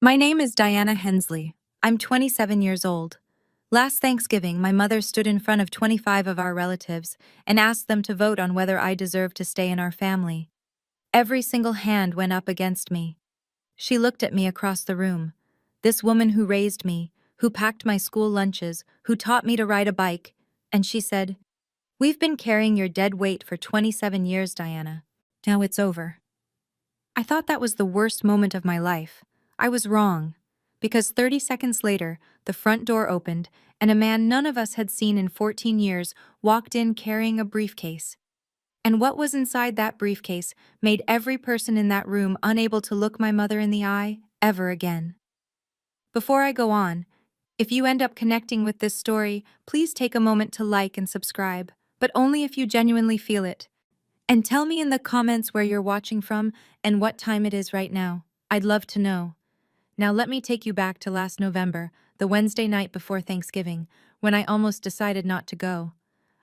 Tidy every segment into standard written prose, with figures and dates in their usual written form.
My name is Diana Hensley. I'm 27 years old. Last Thanksgiving, my mother stood in front of 25 of our relatives and asked them to vote on whether I deserved to stay in our family. Every single hand went up against me. She looked at me across the room. This woman who raised me, who packed my school lunches, who taught me to ride a bike, and she said, "We've been carrying your dead weight for 27 years, Diana. Now it's over." I thought that was the worst moment of my life. I was wrong. Because 30 seconds later, the front door opened, and a man none of us had seen in 14 years walked in carrying a briefcase. And what was inside that briefcase made every person in that room unable to look my mother in the eye ever again. Before I go on, if you end up connecting with this story, please take a moment to like and subscribe, but only if you genuinely feel it. And tell me in the comments where you're watching from and what time it is right now. I'd love to know. Now let me take you back to last November, the Wednesday night before Thanksgiving, when I almost decided not to go.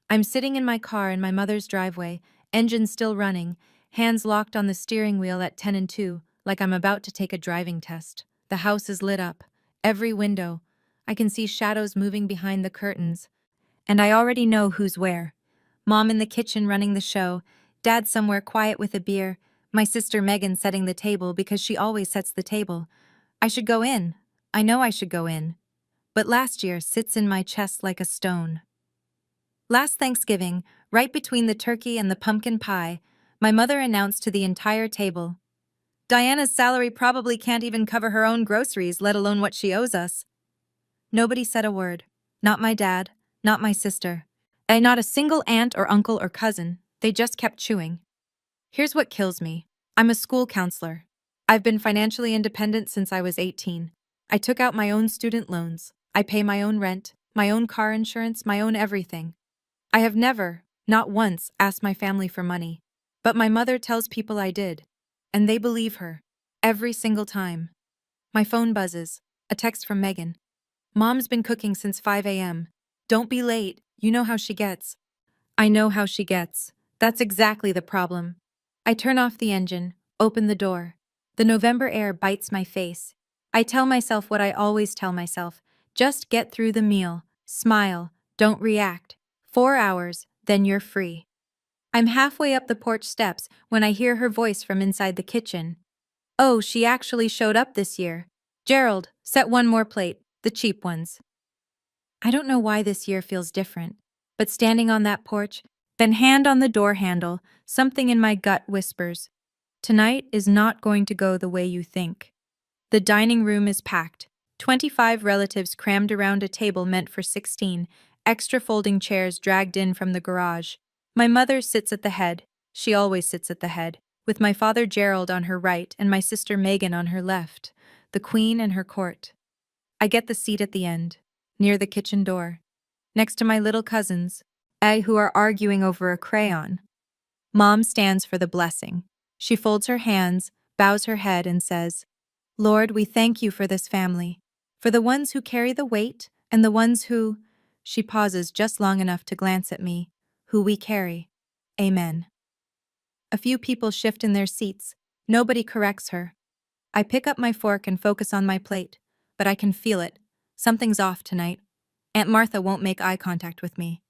I'm sitting in my car in my mother's driveway, engine still running, hands locked on the steering wheel at 10 and 2, like I'm about to take a driving test. The house is lit up. Every window. I can see shadows moving behind the curtains. And I already know who's where. Mom in the kitchen running the show, Dad somewhere quiet with a beer, my sister Megan setting the table because she always sets the table. I should go in. I know I should go in. But last year sits in my chest like a stone. Last Thanksgiving, right between the turkey and the pumpkin pie, my mother announced to the entire table, "Diana's salary probably can't even cover her own groceries, let alone what she owes us." Nobody said a word. Not my dad, not my sister, and not a single aunt or uncle or cousin. They just kept chewing. Here's what kills me. I'm a school counselor. I've been financially independent since I was 18. I took out my own student loans. I pay my own rent, my own car insurance, my own everything. I have never, not once, asked my family for money. But my mother tells people I did. And they believe her. Every single time. My phone buzzes. A text from Megan. "Mom's been cooking since 5 a.m. Don't be late, you know how she gets." I know how she gets. That's exactly the problem. I turn off the engine, open the door. The November air bites my face. I tell myself what I always tell myself. Just get through the meal. Smile. Don't react. 4 hours, then you're free. I'm halfway up the porch steps when I hear her voice from inside the kitchen. "Oh, she actually showed up this year. Gerald, set one more plate, the cheap ones." I don't know why this year feels different, but standing on that porch, then hand on the door handle, something in my gut whispers, "Tonight is not going to go the way you think." The dining room is packed. 25 relatives crammed around a table meant for 16, extra folding chairs dragged in from the garage. My mother sits at the head. She always sits at the head, with my father Gerald on her right and my sister Megan on her left, the queen and her court. I get the seat at the end, near the kitchen door, next to my little cousins, who are arguing over a crayon. Mom stands for the blessing. She folds her hands, bows her head, and says, "Lord, we thank you for this family, for the ones who carry the weight and the ones who," she pauses just long enough to glance at me, "who we carry. Amen." A few people shift in their seats. Nobody corrects her. I pick up my fork and focus on my plate, but I can feel it. Something's off tonight. Aunt Martha won't make eye contact with me.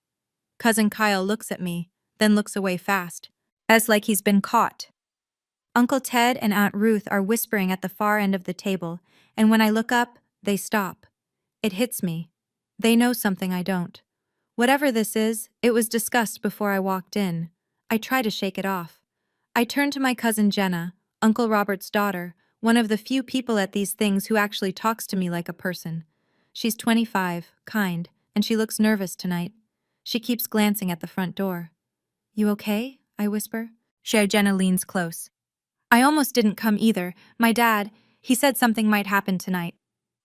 Cousin Kyle looks at me, then looks away fast, as like he's been caught. Uncle Ted and Aunt Ruth are whispering at the far end of the table, and when I look up, they stop. It hits me. They know something I don't. Whatever this is, it was discussed before I walked in. I try to shake it off. I turn to my cousin Jenna, Uncle Robert's daughter, one of the few people at these things who actually talks to me like a person. She's 25, kind, and she looks nervous tonight. She keeps glancing at the front door. "You okay?" I whisper. Jenna leans close. "I almost didn't come either. My dad, he said something might happen tonight."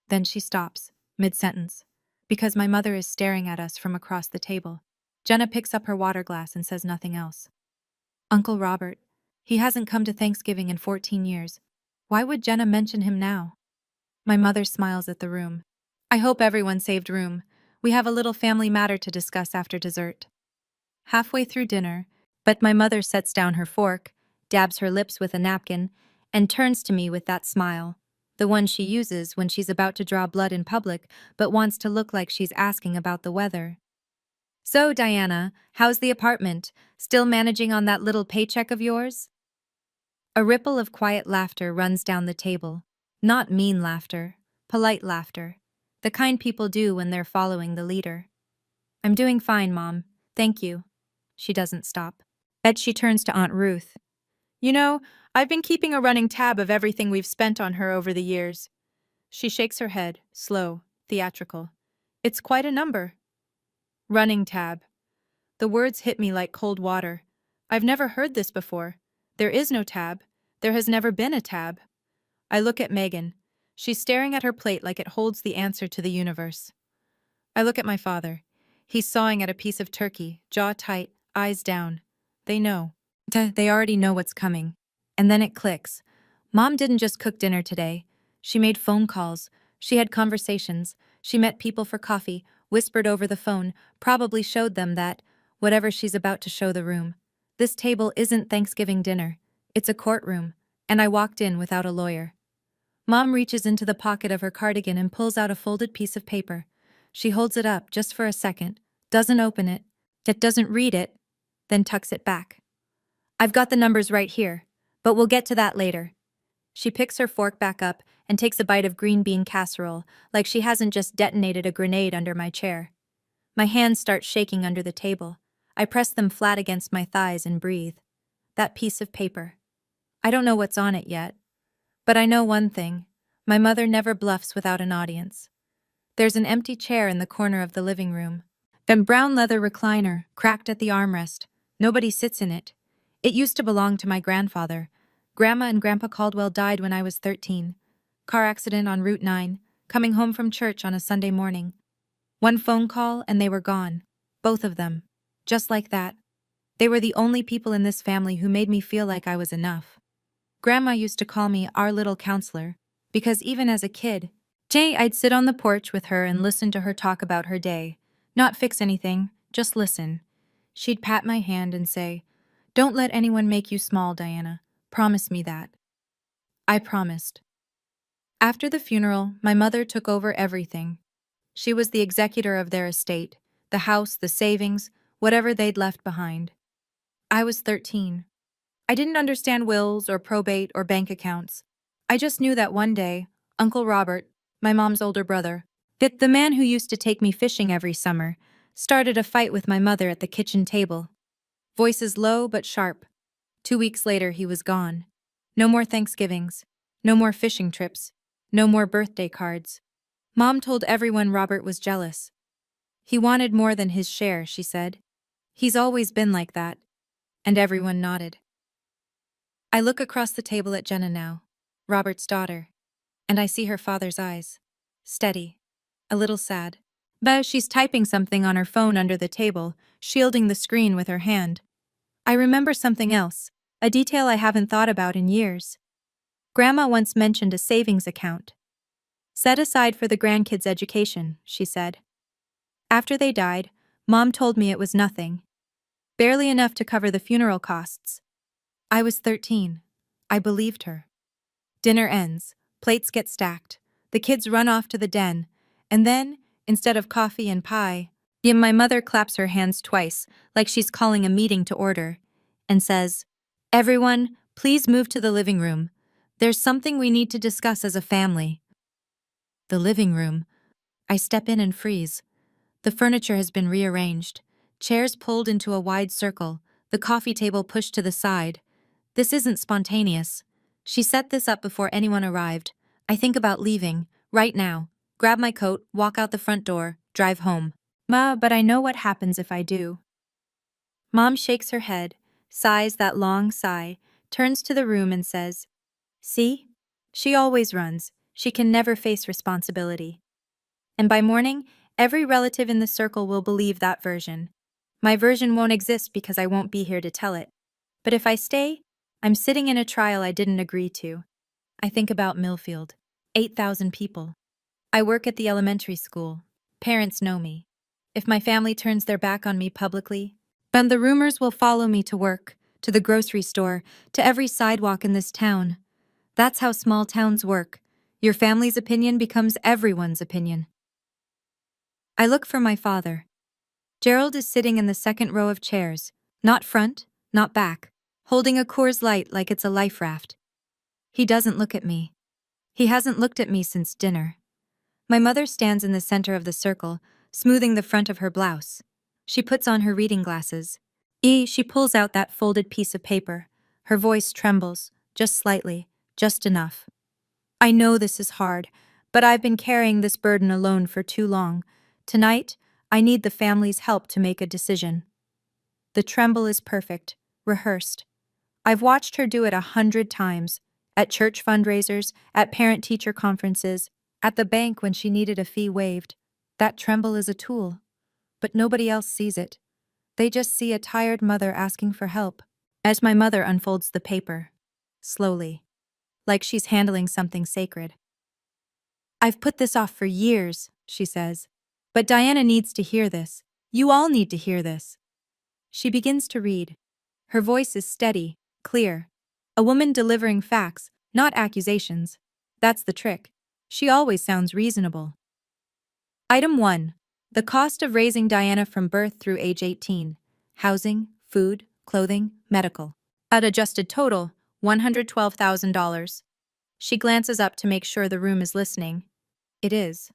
Then she stops, mid-sentence, because my mother is staring at us from across the table. Jenna picks up her water glass and says nothing else. "Uncle Robert, he hasn't come to Thanksgiving in 14 years. Why would Jenna mention him now?" My mother smiles at the room. "I hope everyone saved room. We have a little family matter to discuss after dessert." Halfway through dinner, but my mother sets down her fork, dabs her lips with a napkin, and turns to me with that smile. The one she uses when she's about to draw blood in public but wants to look like she's asking about the weather. So, Diana, how's the apartment? Still managing on that little paycheck of yours? A ripple of quiet laughter runs down the table. Not mean laughter, polite laughter. The kind people do when they're following the leader. I'm doing fine, Mom. Thank you. She doesn't stop. Ed, she turns to Aunt Ruth. You know, I've been keeping a running tab of everything we've spent on her over the years. She shakes her head, slow, theatrical. It's quite a number. Running tab. The words hit me like cold water. I've never heard this before. There is no tab. There has never been a tab. I look at Megan. She's staring at her plate like it holds the answer to the universe. I look at my father. He's sawing at a piece of turkey, jaw tight, eyes down. They know. They already know what's coming. And then it clicks. Mom didn't just cook dinner today. She made phone calls. She had conversations. She met people for coffee, whispered over the phone, probably showed them that, whatever she's about to show the room. This table isn't Thanksgiving dinner. It's a courtroom. And I walked in without a lawyer. Mom reaches into the pocket of her cardigan and pulls out a folded piece of paper. She holds it up just for a second, doesn't open it, doesn't read it, then tucks it back. I've got the numbers right here, but we'll get to that later. She picks her fork back up and takes a bite of green bean casserole, like she hasn't just detonated a grenade under my chair. My hands start shaking under the table. I press them flat against my thighs and breathe. That piece of paper. I don't know what's on it yet. But I know one thing. My mother never bluffs without an audience. There's an empty chair in the corner of the living room. A brown leather recliner, cracked at the armrest. Nobody sits in it. It used to belong to my grandfather. Grandma and Grandpa Caldwell died when I was 13. Car accident on Route 9, coming home from church on a Sunday morning. One phone call and they were gone. Both of them. Just like that. They were the only people in this family who made me feel like I was enough. Grandma used to call me our little counselor, because even as a kid, I'd sit on the porch with her and listen to her talk about her day. Not fix anything, just listen. She'd pat my hand and say, "Don't let anyone make you small, Diana. Promise me that." I promised. After the funeral, my mother took over everything. She was the executor of their estate, the house, the savings, whatever they'd left behind. I was 13. I didn't understand wills or probate or bank accounts. I just knew that one day, Uncle Robert, my mom's older brother, the man who used to take me fishing every summer, started a fight with my mother at the kitchen table. Voices low but sharp. 2 weeks later, he was gone. No more Thanksgivings. No more fishing trips. No more birthday cards. Mom told everyone Robert was jealous. He wanted more than his share, she said. He's always been like that. And everyone nodded. I look across the table at Jenna now, Robert's daughter, and I see her father's eyes. Steady. A little sad. But she's typing something on her phone under the table, shielding the screen with her hand. I remember something else, a detail I haven't thought about in years. Grandma once mentioned a savings account. Set aside for the grandkids' education, she said. After they died, Mom told me it was nothing. Barely enough to cover the funeral costs. I was 13. I believed her. Dinner ends, plates get stacked, the kids run off to the den, and then, instead of coffee and pie, my mother claps her hands twice, like she's calling a meeting to order, and says, "Everyone, please move to the living room. There's something we need to discuss as a family." The living room. I step in and freeze. The furniture has been rearranged, chairs pulled into a wide circle, the coffee table pushed to the side. This isn't spontaneous. She set this up before anyone arrived. I think about leaving, right now, grab my coat, walk out the front door, drive home. But I know what happens if I do. Mom shakes her head, sighs that long sigh, turns to the room and says, "See? She always runs. She can never face responsibility." And by morning, every relative in the circle will believe that version. My version won't exist because I won't be here to tell it. But if I stay, I'm sitting in a trial I didn't agree to. I think about Millfield. 8,000 people. I work at the elementary school. Parents know me. If my family turns their back on me publicly, then the rumors will follow me to work, to the grocery store, to every sidewalk in this town. That's how small towns work. Your family's opinion becomes everyone's opinion. I look for my father. Gerald is sitting in the second row of chairs, not front, not back, holding a Coors Light like it's a life raft. He doesn't look at me. He hasn't looked at me since dinner. My mother stands in the center of the circle, smoothing the front of her blouse. She puts on her reading glasses. She pulls out that folded piece of paper. Her voice trembles, just slightly, just enough. I know this is hard, but I've been carrying this burden alone for too long. Tonight, I need the family's help to make a decision. The tremble is perfect, rehearsed. I've watched her do it 100 times, at church fundraisers, at parent-teacher conferences, at the bank when she needed a fee waived. That tremble is a tool, but nobody else sees it. They just see a tired mother asking for help. As my mother unfolds the paper, slowly, like she's handling something sacred. I've put this off for years, she says. But Diana needs to hear this. You all need to hear this. She begins to read. Her voice is steady, clear. A woman delivering facts, not accusations. That's the trick. She always sounds reasonable. Item 1. The cost of raising Diana from birth through age 18. Housing, food, clothing, medical. At adjusted total, $112,000. She glances up to make sure the room is listening. It is.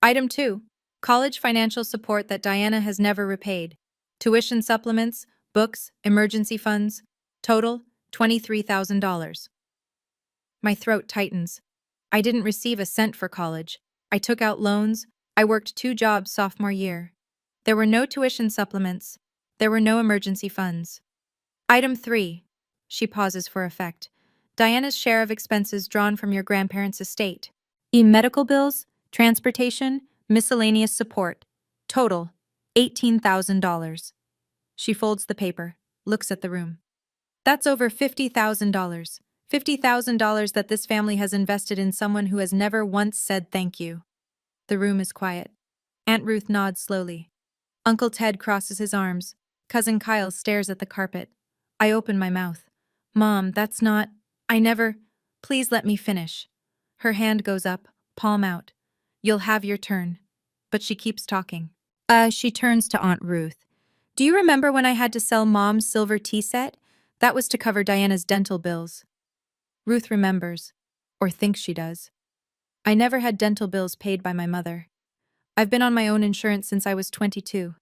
Item 2. College financial support that Diana has never repaid. Tuition supplements, books, emergency funds. Total, $23,000. My throat tightens. I didn't receive a cent for college. I took out loans. I worked 2 jobs sophomore year. There were no tuition supplements. There were no emergency funds. Item 3. She pauses for effect. Diana's share of expenses drawn from your grandparents' estate. Medical bills, transportation, miscellaneous support. Total, $18,000. She folds the paper, looks at the room. That's over $50,000. $50,000 that this family has invested in someone who has never once said thank you. The room is quiet. Aunt Ruth nods slowly. Uncle Ted crosses his arms. Cousin Kyle stares at the carpet. I open my mouth. Mom, that's not... I never... Please let me finish. Her hand goes up, palm out. You'll have your turn. But she keeps talking. She turns to Aunt Ruth. Do you remember when I had to sell Mom's silver tea set? That was to cover Diana's dental bills. Ruth remembers, or thinks she does. I never had dental bills paid by my mother. I've been on my own insurance since I was 22.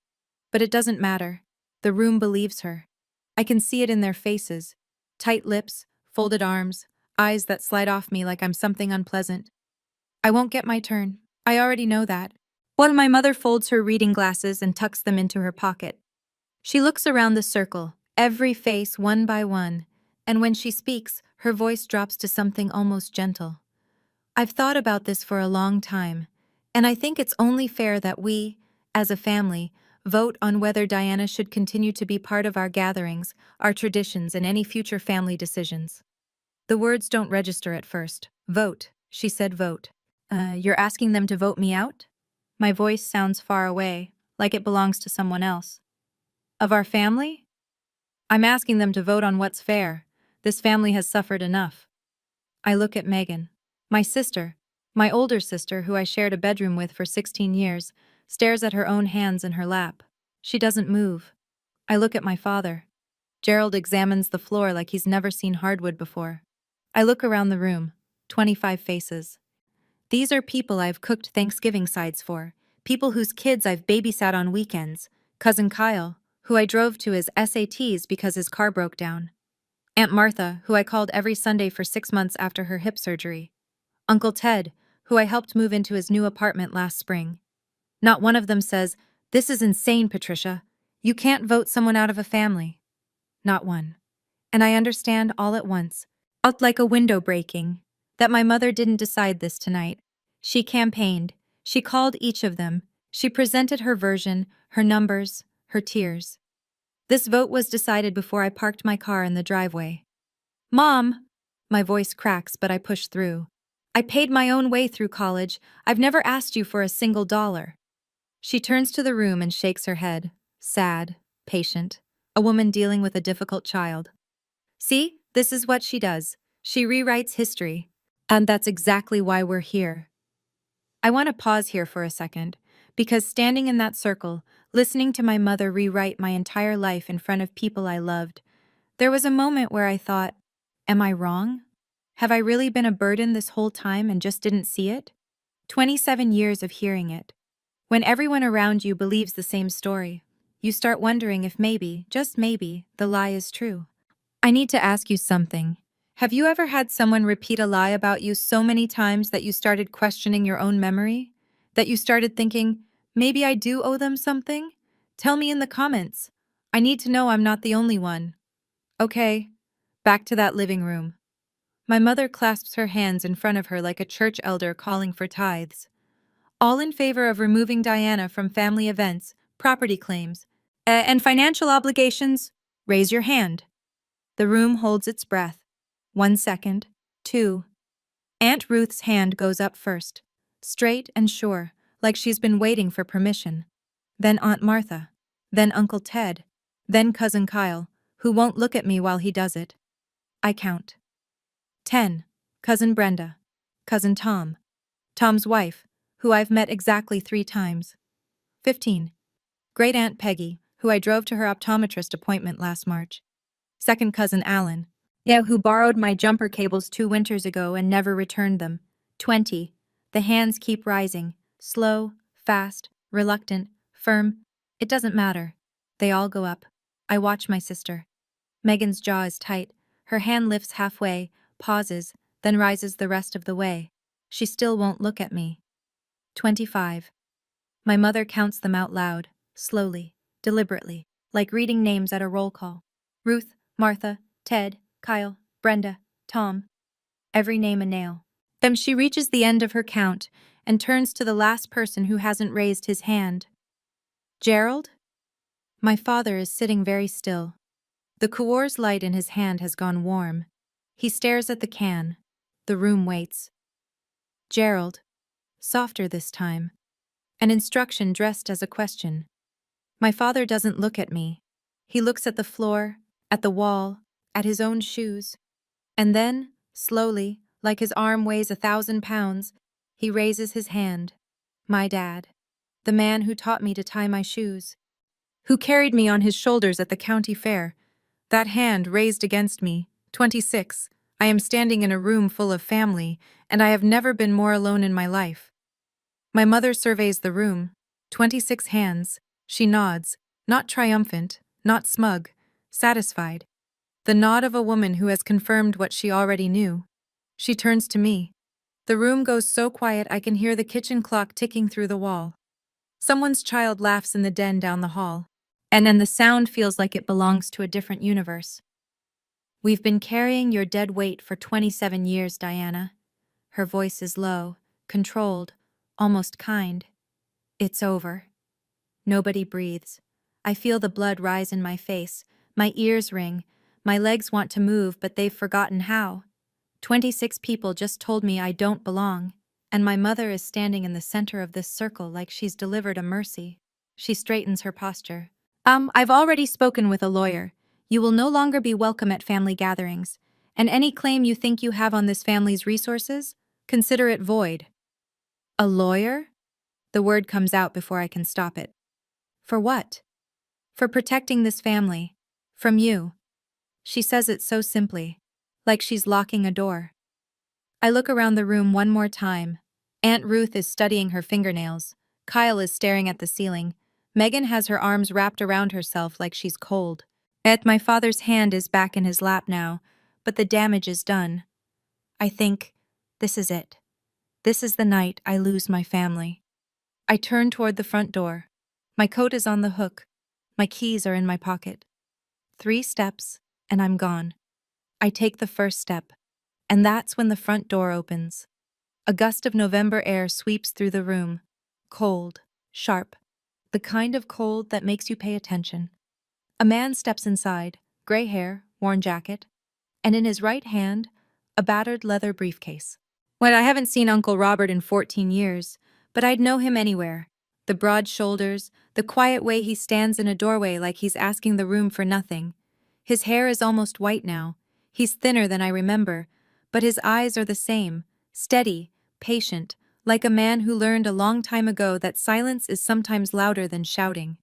But it doesn't matter. The room believes her. I can see it in their faces. Tight lips, folded arms, eyes that slide off me like I'm something unpleasant. I won't get my turn. I already know that. While my mother folds her reading glasses and tucks them into her pocket. She looks around the circle, every face one by one, and when she speaks, her voice drops to something almost gentle. I've thought about this for a long time, and I think it's only fair that we, as a family, vote on whether Diana should continue to be part of our gatherings, our traditions, and any future family decisions. The words don't register at first. Vote, she said vote. You're asking them to vote me out? My voice sounds far away, like it belongs to someone else. Of our family? I'm asking them to vote on what's fair. This family has suffered enough. I look at Megan. My sister, my older sister who I shared a bedroom with for 16 years, stares at her own hands in her lap. She doesn't move. I look at my father. Gerald examines the floor like he's never seen hardwood before. I look around the room. 25 faces. These are people I've cooked Thanksgiving sides for, people whose kids I've babysat on weekends. Cousin Kyle, who I drove to his SATs because his car broke down. Aunt Martha, who I called every Sunday for 6 months after her hip surgery. Uncle Ted, who I helped move into his new apartment last spring. Not one of them says, "This is insane, Patricia. You can't vote someone out of a family." Not one. And I understand all at once, felt like a window breaking, that my mother didn't decide this tonight. She campaigned. She called each of them. She presented her version, her numbers, her tears. This vote was decided before I parked my car in the driveway. Mom! My voice cracks, but I push through. I paid my own way through college. I've never asked you for a single dollar. She turns to the room and shakes her head. Sad, patient. A woman dealing with a difficult child. See, this is what she does. She rewrites history. And that's exactly why we're here. I want to pause here for a second, because standing in that circle, listening to my mother rewrite my entire life in front of people I loved, there was a moment where I thought, am I wrong? Have I really been a burden this whole time and just didn't see it? 27 years of hearing it. When everyone around you believes the same story, you start wondering if maybe, just maybe, the lie is true. I need to ask you something. Have you ever had someone repeat a lie about you so many times that you started questioning your own memory? That you started thinking, maybe I do owe them something? Tell me in the comments. I need to know I'm not the only one. Okay, back to that living room. My mother clasps her hands in front of her like a church elder calling for tithes. All in favor of removing Diana from family events, property claims, and financial obligations? Raise your hand. The room holds its breath. 1 second. 2. Aunt Ruth's hand goes up first, straight and sure, like she's been waiting for permission. Then Aunt Martha. Then Uncle Ted. Then Cousin Kyle, who won't look at me while he does it. I count. 10. Cousin Brenda. Cousin Tom. Tom's wife, who I've met exactly 3 times. 15. Great Aunt Peggy, who I drove to her optometrist appointment last March. Second cousin Alan. Yeah, who borrowed my jumper cables 2 winters ago and never returned them. 20. The hands keep rising. Slow, fast, reluctant, firm. It doesn't matter. They all go up. I watch my sister. Megan's jaw is tight. Her hand lifts halfway, pauses, then rises the rest of the way. She still won't look at me. 25. My mother counts them out loud, slowly, deliberately, like reading names at a roll call. Ruth, Martha, Ted, Kyle, Brenda, Tom. Every name a nail. Then she reaches the end of her count and turns to the last person who hasn't raised his hand. Gerald? My father is sitting very still. The Coors light in his hand has gone warm. He stares at the can. The room waits. Gerald. Softer this time. An instruction dressed as a question. My father doesn't look at me. He looks at the floor, at the wall, at his own shoes. And then, slowly, like his arm weighs 1,000 pounds, he raises his hand. My dad. The man who taught me to tie my shoes. Who carried me on his shoulders at the county fair. That hand raised against me. 26. I am standing in a room full of family, and I have never been more alone in my life. My mother surveys the room. 26 hands. She nods, not triumphant, not smug, satisfied. The nod of a woman who has confirmed what she already knew. She turns to me. The room goes so quiet I can hear the kitchen clock ticking through the wall. Someone's child laughs in the den down the hall. And then the sound feels like it belongs to a different universe. We've been carrying your dead weight for 27 years, Diana. Her voice is low, controlled, almost kind. It's over. Nobody breathes. I feel the blood rise in my face. My ears ring. My legs want to move, but they've forgotten how. 26 people just told me I don't belong, and my mother is standing in the center of this circle like she's delivered a mercy. She straightens her posture. I've already spoken with a lawyer. You will no longer be welcome at family gatherings, and any claim you think you have on this family's resources, consider it void. A lawyer? The word comes out before I can stop it. For what? For protecting this family. From you. She says it so simply, like she's locking a door. I look around the room one more time. Aunt Ruth is studying her fingernails. Kyle is staring at the ceiling. Megan has her arms wrapped around herself like she's cold. My father's hand is back in his lap now, but the damage is done. I think, this is it. This is the night I lose my family. I turn toward the front door. My coat is on the hook. My keys are in my pocket. 3 steps, and I'm gone. I take the first step, and that's when the front door opens. A gust of November air sweeps through the room. Cold, sharp, the kind of cold that makes you pay attention. A man steps inside, gray hair, worn jacket, and in his right hand, a battered leather briefcase. Well, I haven't seen Uncle Robert in 14 years, but I'd know him anywhere. The broad shoulders, the quiet way he stands in a doorway like he's asking the room for nothing. His hair is almost white now. He's thinner than I remember, but his eyes are the same, steady, patient, like a man who learned a long time ago that silence is sometimes louder than shouting.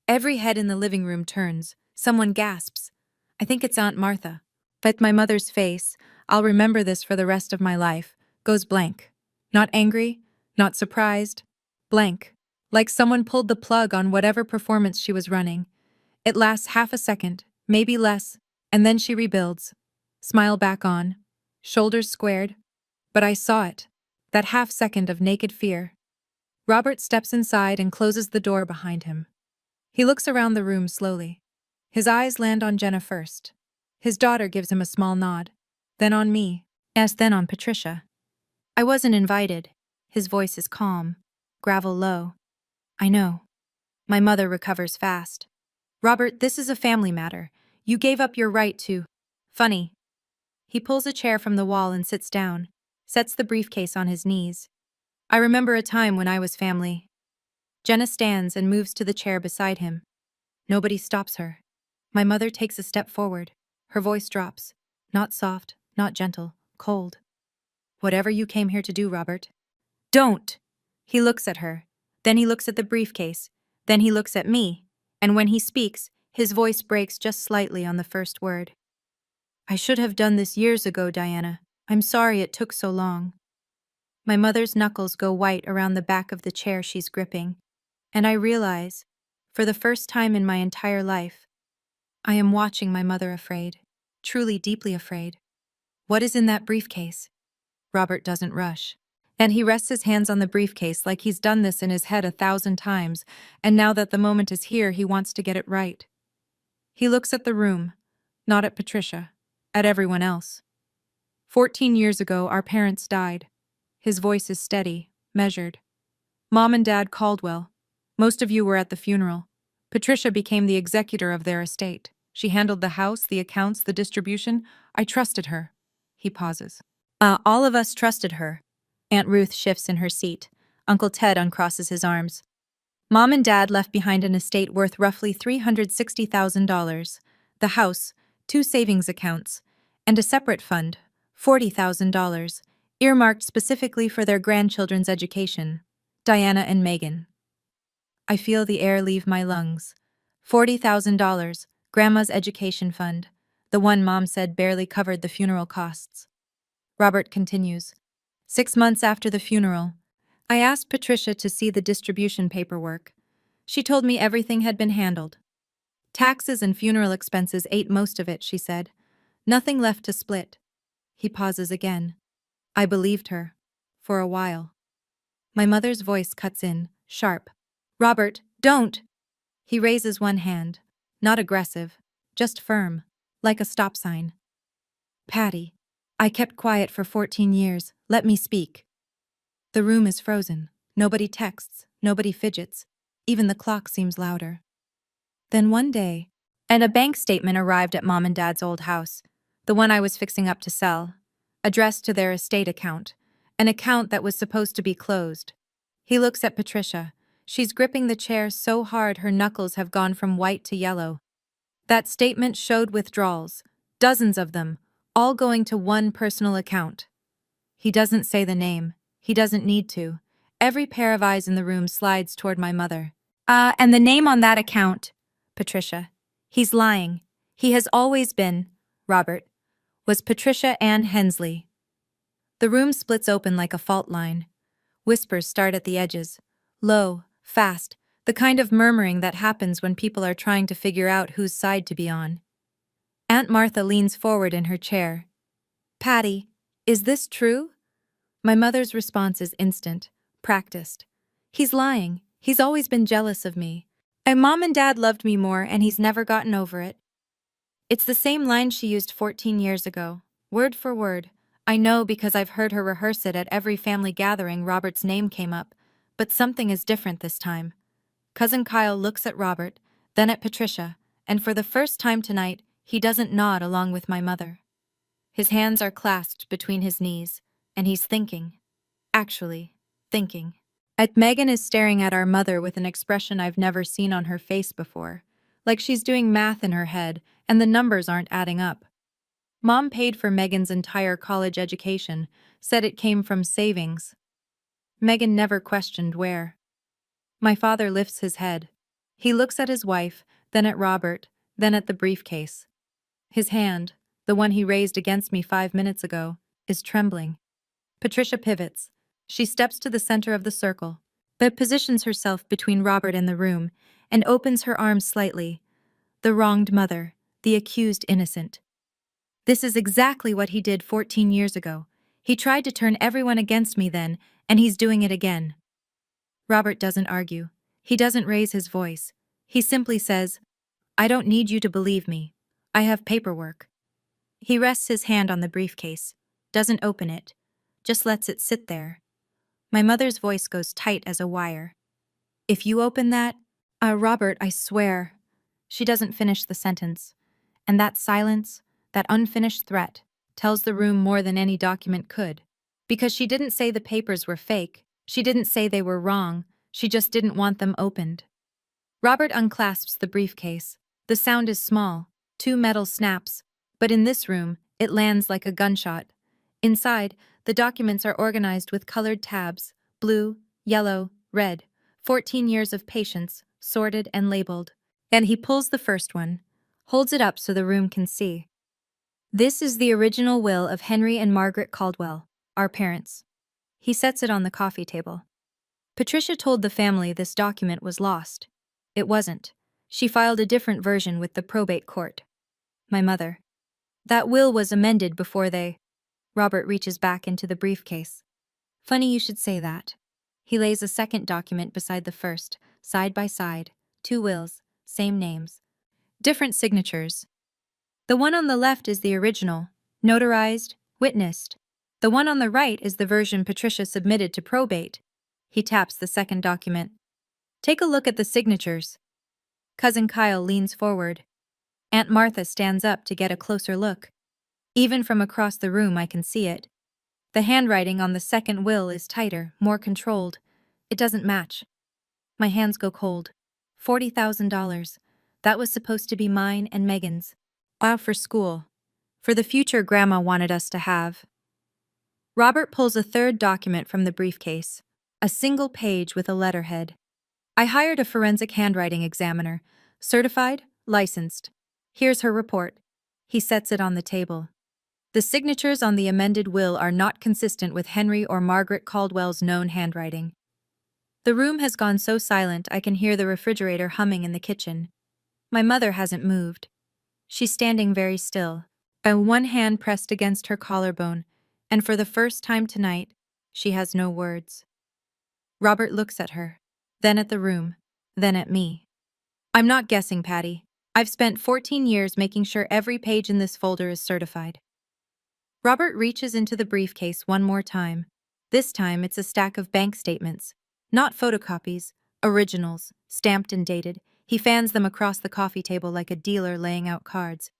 Every head in the living room turns. Someone gasps. I think it's Aunt Martha. But my mother's face, I'll remember this for the rest of my life, goes blank. Not angry, not surprised. Blank. Like someone pulled the plug on whatever performance she was running. It lasts half a second, maybe less, and then she rebuilds. Smile back on. Shoulders squared. But I saw it. That half second of naked fear. Robert steps inside and closes the door behind him. He looks around the room slowly. His eyes land on Jenna first. His daughter gives him a small nod. Then on me. Yes, then on Patricia. I wasn't invited. His voice is calm. Gravel low. I know. My mother recovers fast. Robert, this is a family matter. You gave up your right to... Funny. He pulls a chair from the wall and sits down, sets the briefcase on his knees. I remember a time when I was family. Jenna stands and moves to the chair beside him. Nobody stops her. My mother takes a step forward. Her voice drops. Not soft, not gentle, cold. Whatever you came here to do, Robert. Don't! He looks at her. Then he looks at the briefcase. Then he looks at me. And when he speaks, his voice breaks just slightly on the first word. I should have done this years ago, Diana. I'm sorry it took so long. My mother's knuckles go white around the back of the chair she's gripping. And I realize, for the first time in my entire life, I am watching my mother afraid. Truly deeply afraid. What is in that briefcase? Robert doesn't rush. And he rests his hands on the briefcase like he's done this in his head 1,000 times, and now that the moment is here, he wants to get it right. He looks at the room, not at Patricia, at everyone else. 14 years ago, our parents died. His voice is steady, measured. Mom and Dad Caldwell. Most of you were at the funeral. Patricia became the executor of their estate. She handled the house, the accounts, the distribution. I trusted her. He pauses. All of us trusted her. Aunt Ruth shifts in her seat. Uncle Ted uncrosses his arms. Mom and Dad left behind an estate worth roughly $360,000. The house, 2 savings accounts, and a separate fund, $40,000, earmarked specifically for their grandchildren's education. Diana and Megan. I feel the air leave my lungs. $40,000, Grandma's education fund, the one Mom said barely covered the funeral costs. Robert continues. 6 months after the funeral, I asked Patricia to see the distribution paperwork. She told me everything had been handled. Taxes and funeral expenses ate most of it, she said. Nothing left to split. He pauses again. I believed her. For a while. My mother's voice cuts in, sharp. Robert, don't! He raises one hand. Not aggressive, just firm, like a stop sign. Patty, I kept quiet for 14 years. Let me speak. The room is frozen. Nobody texts, nobody fidgets. Even the clock seems louder. Then one day, and a bank statement arrived at Mom and Dad's old house, the one I was fixing up to sell, addressed to their estate account, an account that was supposed to be closed. He looks at Patricia. She's gripping the chair so hard her knuckles have gone from white to yellow. That statement showed withdrawals, dozens of them, all going to one personal account. He doesn't say the name. He doesn't need to. Every pair of eyes in the room slides toward my mother. And the name on that account, Patricia. He's lying. He has always been, Robert, was Patricia Ann Hensley. The room splits open like a fault line. Whispers start at the edges. Low, fast, the kind of murmuring that happens when people are trying to figure out whose side to be on. Aunt Martha leans forward in her chair. Patty, is this true? My mother's response is instant, practiced. He's lying. He's always been jealous of me. And Mom and Dad loved me more, and he's never gotten over it. It's the same line she used 14 years ago, word for word. I know because I've heard her rehearse it at every family gathering Robert's name came up, but something is different this time. Cousin Kyle looks at Robert, then at Patricia, and for the first time tonight, he doesn't nod along with my mother. His hands are clasped between his knees, and he's thinking. Actually, thinking. Megan is staring at our mother with an expression I've never seen on her face before, like she's doing math in her head and the numbers aren't adding up. Mom paid for Megan's entire college education, said it came from savings. Megan never questioned where. My father lifts his head. He looks at his wife, then at Robert, then at the briefcase. His hand, the one he raised against me 5 minutes ago, is trembling. Patricia pivots. She steps to the center of the circle, but positions herself between Robert and the room, and opens her arms slightly. The wronged mother, the accused innocent. This is exactly what he did 14 years ago. He tried to turn everyone against me then, and he's doing it again. Robert doesn't argue. He doesn't raise his voice. He simply says, "I don't need you to believe me. I have paperwork." He rests his hand on the briefcase, doesn't open it, just lets it sit there. My mother's voice goes tight as a wire. "If you open that, Robert, I swear." She doesn't finish the sentence. And that silence, that unfinished threat, tells the room more than any document could. Because she didn't say the papers were fake, she didn't say they were wrong, she just didn't want them opened. Robert unclasps the briefcase. The sound is small, 2 metal snaps, but in this room, it lands like a gunshot. Inside, the documents are organized with colored tabs, blue, yellow, red, 14 years of patience, sorted and labeled. And he pulls the first one, holds it up so the room can see. This is the original will of Henry and Margaret Caldwell, our parents. He sets it on the coffee table. Patricia told the family this document was lost. It wasn't. She filed a different version with the probate court. My mother. That will was amended before they... Robert reaches back into the briefcase. Funny you should say that. He lays a second document beside the first, side by side, 2 wills, same names. Different signatures. The one on the left is the original, notarized, witnessed. The one on the right is the version Patricia submitted to probate. He taps the second document. Take a look at the signatures. Cousin Kyle leans forward. Aunt Martha stands up to get a closer look. Even from across the room I can see it. The handwriting on the second will is tighter, more controlled. It doesn't match. My hands go cold. $40,000. That was supposed to be mine and Megan's. Wow, for school. For the future Grandma wanted us to have. Robert pulls a third document from the briefcase. A single page with a letterhead. I hired a forensic handwriting examiner. Certified, licensed. Here's her report. He sets it on the table. The signatures on the amended will are not consistent with Henry or Margaret Caldwell's known handwriting. The room has gone so silent I can hear the refrigerator humming in the kitchen. My mother hasn't moved. She's standing very still, one hand pressed against her collarbone, and for the first time tonight, she has no words. Robert looks at her, then at the room, then at me. I'm not guessing, Patty. I've spent 14 years making sure every page in this folder is certified. Robert reaches into the briefcase one more time. This time it's a stack of bank statements. Not photocopies, originals, stamped and dated. He fans them across the coffee table like a dealer laying out cards.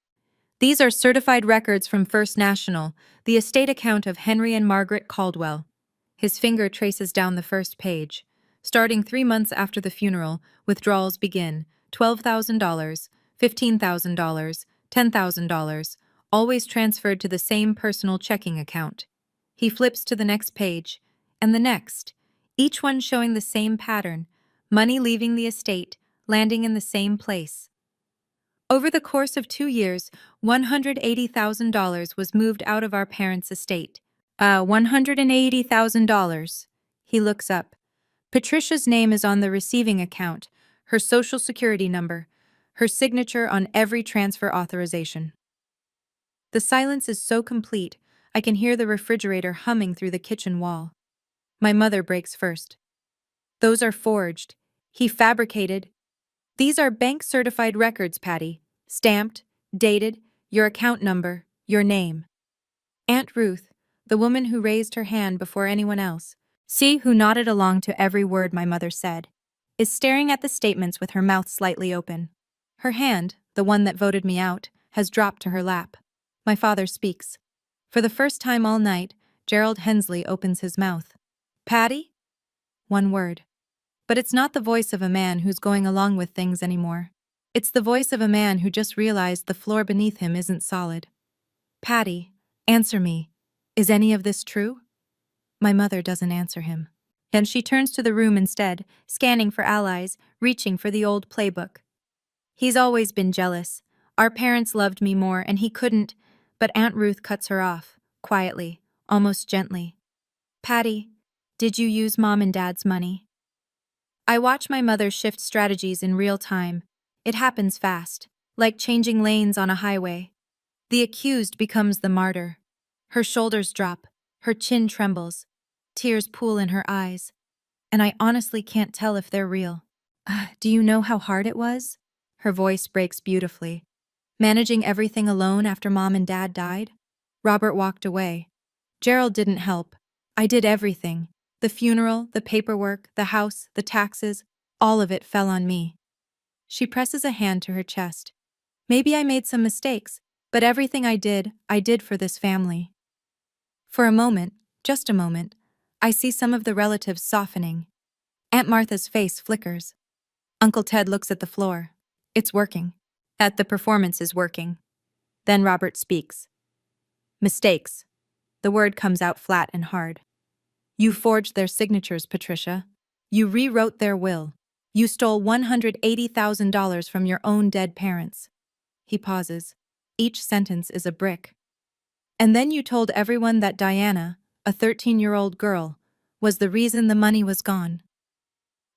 These are certified records from First National, the estate account of Henry and Margaret Caldwell. His finger traces down the first page. Starting 3 months after the funeral, withdrawals begin. $12,000, $15,000, $10,000, always transferred to the same personal checking account. He flips to the next page, and the next, each one showing the same pattern, money leaving the estate, landing in the same place. Over the course of 2 years, $180,000 was moved out of our parents' estate. $180,000. He looks up. Patricia's name is on the receiving account, her social security number, her signature on every transfer authorization. The silence is so complete, I can hear the refrigerator humming through the kitchen wall. My mother breaks first. Those are forged. He fabricated. These are bank-certified records, Patty. Stamped, dated, your account number, your name. Aunt Ruth, the woman who raised her hand before anyone else, who nodded along to every word my mother said, is staring at the statements with her mouth slightly open. Her hand, the one that voted me out, has dropped to her lap. My father speaks. For the first time all night, Gerald Hensley opens his mouth. Patty? One word. But it's not the voice of a man who's going along with things anymore. It's the voice of a man who just realized the floor beneath him isn't solid. Patty, answer me. Is any of this true? My mother doesn't answer him. And she turns to the room instead, scanning for allies, reaching for the old playbook. He's always been jealous. Our parents loved me more and he couldn't, but Aunt Ruth cuts her off, quietly, almost gently. Patty, did you use Mom and Dad's money? I watch my mother shift strategies in real time. It happens fast, like changing lanes on a highway. The accused becomes the martyr. Her shoulders drop, her chin trembles, tears pool in her eyes, and I honestly can't tell if they're real. Do you know how hard it was? Her voice breaks beautifully. Managing everything alone after Mom and Dad died? Robert walked away. Gerald didn't help. I did everything. The funeral, the paperwork, the house, the taxes, all of it fell on me. She presses a hand to her chest. Maybe I made some mistakes, but everything I did for this family. For a moment, just a moment, I see some of the relatives softening. Aunt Martha's face flickers. Uncle Ted looks at the floor. It's working. The performance is working. Then Robert speaks. Mistakes. The word comes out flat and hard. You forged their signatures, Patricia. You rewrote their will. You stole $180,000 from your own dead parents. He pauses. Each sentence is a brick. And then you told everyone that Diana, a 13-year-old girl, was the reason the money was gone.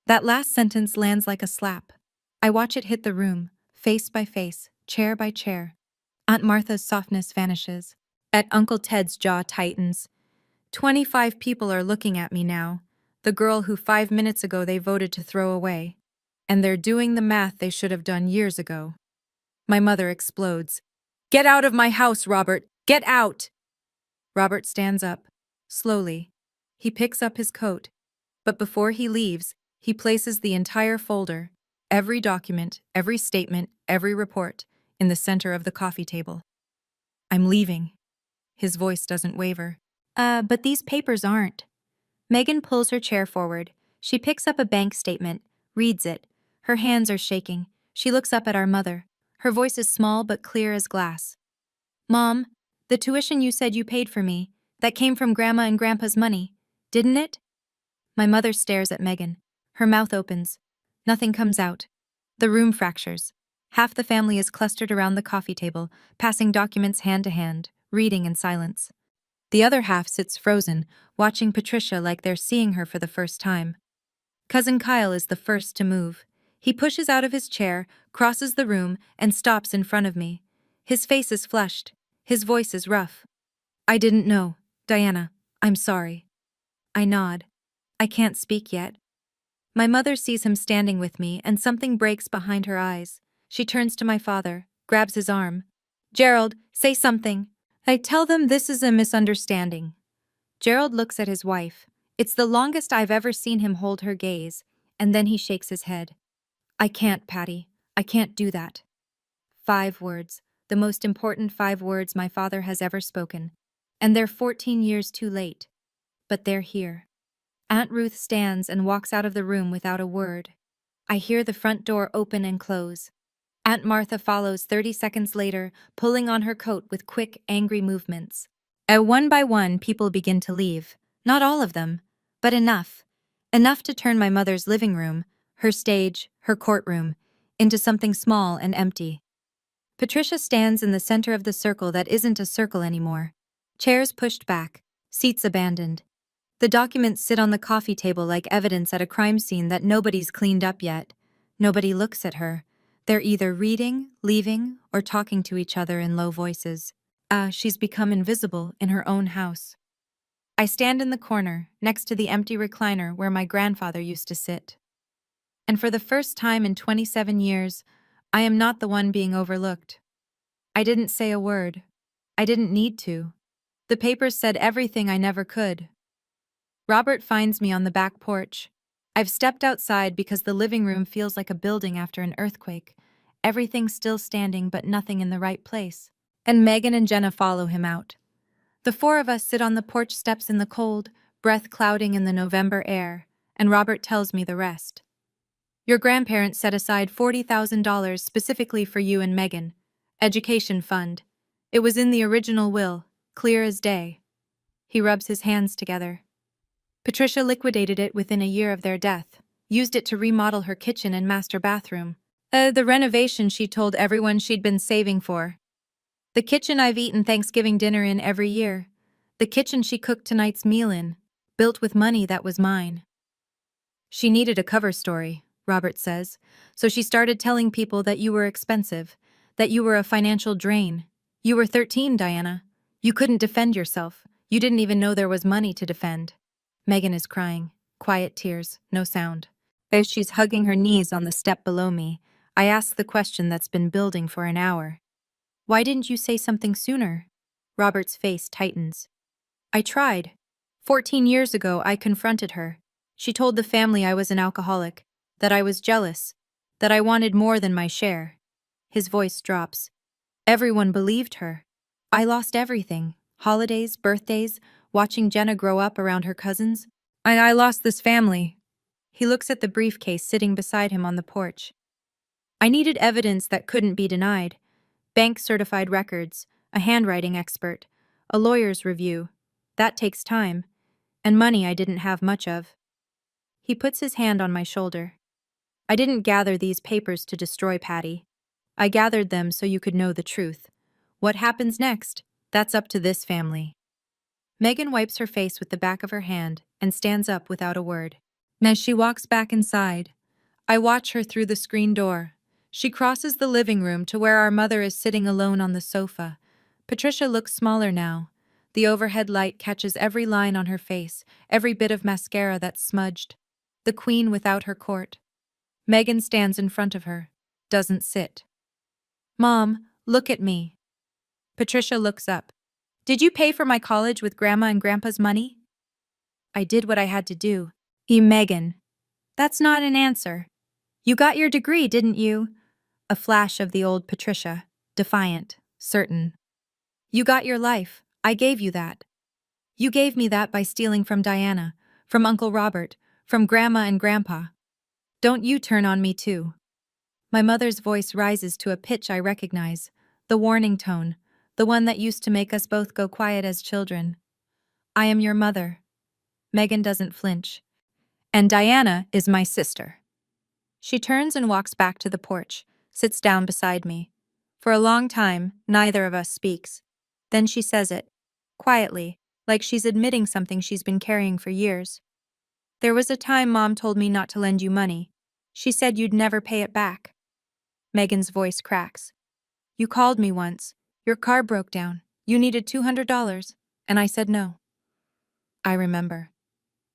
That last sentence lands like a slap. I watch it hit the room, face by face, chair by chair. Aunt Martha's softness vanishes. Uncle Ted's jaw tightens. 25 people are looking at me now, the girl who 5 minutes ago they voted to throw away. And they're doing the math they should have done years ago. My mother explodes. Get out of my house, Robert! Get out! Robert stands up, slowly. He picks up his coat, but before he leaves, he places the entire folder, every document, every statement, every report, in the center of the coffee table. I'm leaving. His voice doesn't waver. But these papers aren't. Megan pulls her chair forward. She picks up a bank statement, reads it. Her hands are shaking. She looks up at our mother. Her voice is small but clear as glass. Mom, the tuition you said you paid for me, that came from Grandma and Grandpa's money, didn't it? My mother stares at Megan. Her mouth opens. Nothing comes out. The room fractures. Half the family is clustered around the coffee table, passing documents hand to hand, reading in silence. The other half sits frozen, watching Patricia like they're seeing her for the first time. Cousin Kyle is the first to move. He pushes out of his chair, crosses the room, and stops in front of me. His face is flushed. His voice is rough. I didn't know. Diana, I'm sorry. I nod. I can't speak yet. My mother sees him standing with me, and something breaks behind her eyes. She turns to my father, grabs his arm. Gerald, say something. I tell them this is a misunderstanding. Gerald looks at his wife. It's the longest I've ever seen him hold her gaze, and then he shakes his head. I can't, Patty. I can't do that. 5 words, the most important 5 words my father has ever spoken. And they're 14 years too late. But they're here. Aunt Ruth stands and walks out of the room without a word. I hear the front door open and close. Aunt Martha follows 30 seconds later, pulling on her coat with quick, angry movements. One by one, people begin to leave. Not all of them, but enough. Enough to turn my mother's living room, her stage, her courtroom, into something small and empty. Patricia stands in the center of the circle that isn't a circle anymore. Chairs pushed back, seats abandoned. The documents sit on the coffee table like evidence at a crime scene that nobody's cleaned up yet. Nobody looks at her. They're either reading, leaving, or talking to each other in low voices. She's become invisible in her own house. I stand in the corner, next to the empty recliner where my grandfather used to sit. And for the first time in 27 years, I am not the one being overlooked. I didn't say a word. I didn't need to. The papers said everything I never could. Robert finds me on the back porch. I've stepped outside because the living room feels like a building after an earthquake. Everything's still standing but nothing in the right place. And Megan and Jenna follow him out. The 4 of us sit on the porch steps in the cold, breath clouding in the November air, and Robert tells me the rest. Your grandparents set aside $40,000 specifically for you and Megan. Education fund. It was in the original will, clear as day. He rubs his hands together. Patricia liquidated it within a year of their death, used it to remodel her kitchen and master bathroom. The renovation she told everyone she'd been saving for. The kitchen I've eaten Thanksgiving dinner in every year. The kitchen she cooked tonight's meal in, built with money that was mine. She needed a cover story, Robert says, so she started telling people that you were expensive, that you were a financial drain. You were 13, Diana. You couldn't defend yourself. You didn't even know there was money to defend. Megan is crying. Quiet tears, no sound. As she's hugging her knees on the step below me, I ask the question that's been building for an hour. Why didn't you say something sooner? Robert's face tightens. I tried. 14 years ago, I confronted her. She told the family I was an alcoholic, that I was jealous, that I wanted more than my share. His voice drops. Everyone believed her. I lost everything. Holidays, birthdays, watching Jenna grow up around her cousins. I lost this family. He looks at the briefcase sitting beside him on the porch. I needed evidence that couldn't be denied. Bank-certified records, a handwriting expert, a lawyer's review. That takes time. And money I didn't have much of. He puts his hand on my shoulder. I didn't gather these papers to destroy Patty. I gathered them so you could know the truth. What happens next? That's up to this family. Megan wipes her face with the back of her hand and stands up without a word. As she walks back inside, I watch her through the screen door. She crosses the living room to where our mother is sitting alone on the sofa. Patricia looks smaller now. The overhead light catches every line on her face, every bit of mascara that's smudged. The queen without her court. Megan stands in front of her, doesn't sit. Mom, look at me. Patricia looks up. Did you pay for my college with Grandma and Grandpa's money? I did what I had to do. Megan. That's not an answer. You got your degree, didn't you? A flash of the old Patricia, defiant, certain. You got your life. I gave you that. You gave me that by stealing from Diana, from Uncle Robert, from Grandma and Grandpa. Don't you turn on me too. My mother's voice rises to a pitch I recognize, the warning tone, the one that used to make us both go quiet as children. I am your mother. Megan doesn't flinch. And Diana is my sister. She turns and walks back to the porch, sits down beside me. For a long time, neither of us speaks. Then she says it, quietly, like she's admitting something she's been carrying for years. There was a time Mom told me not to lend you money. She said you'd never pay it back. Megan's voice cracks. You called me once. Your car broke down. You needed $200, and I said no. I remember.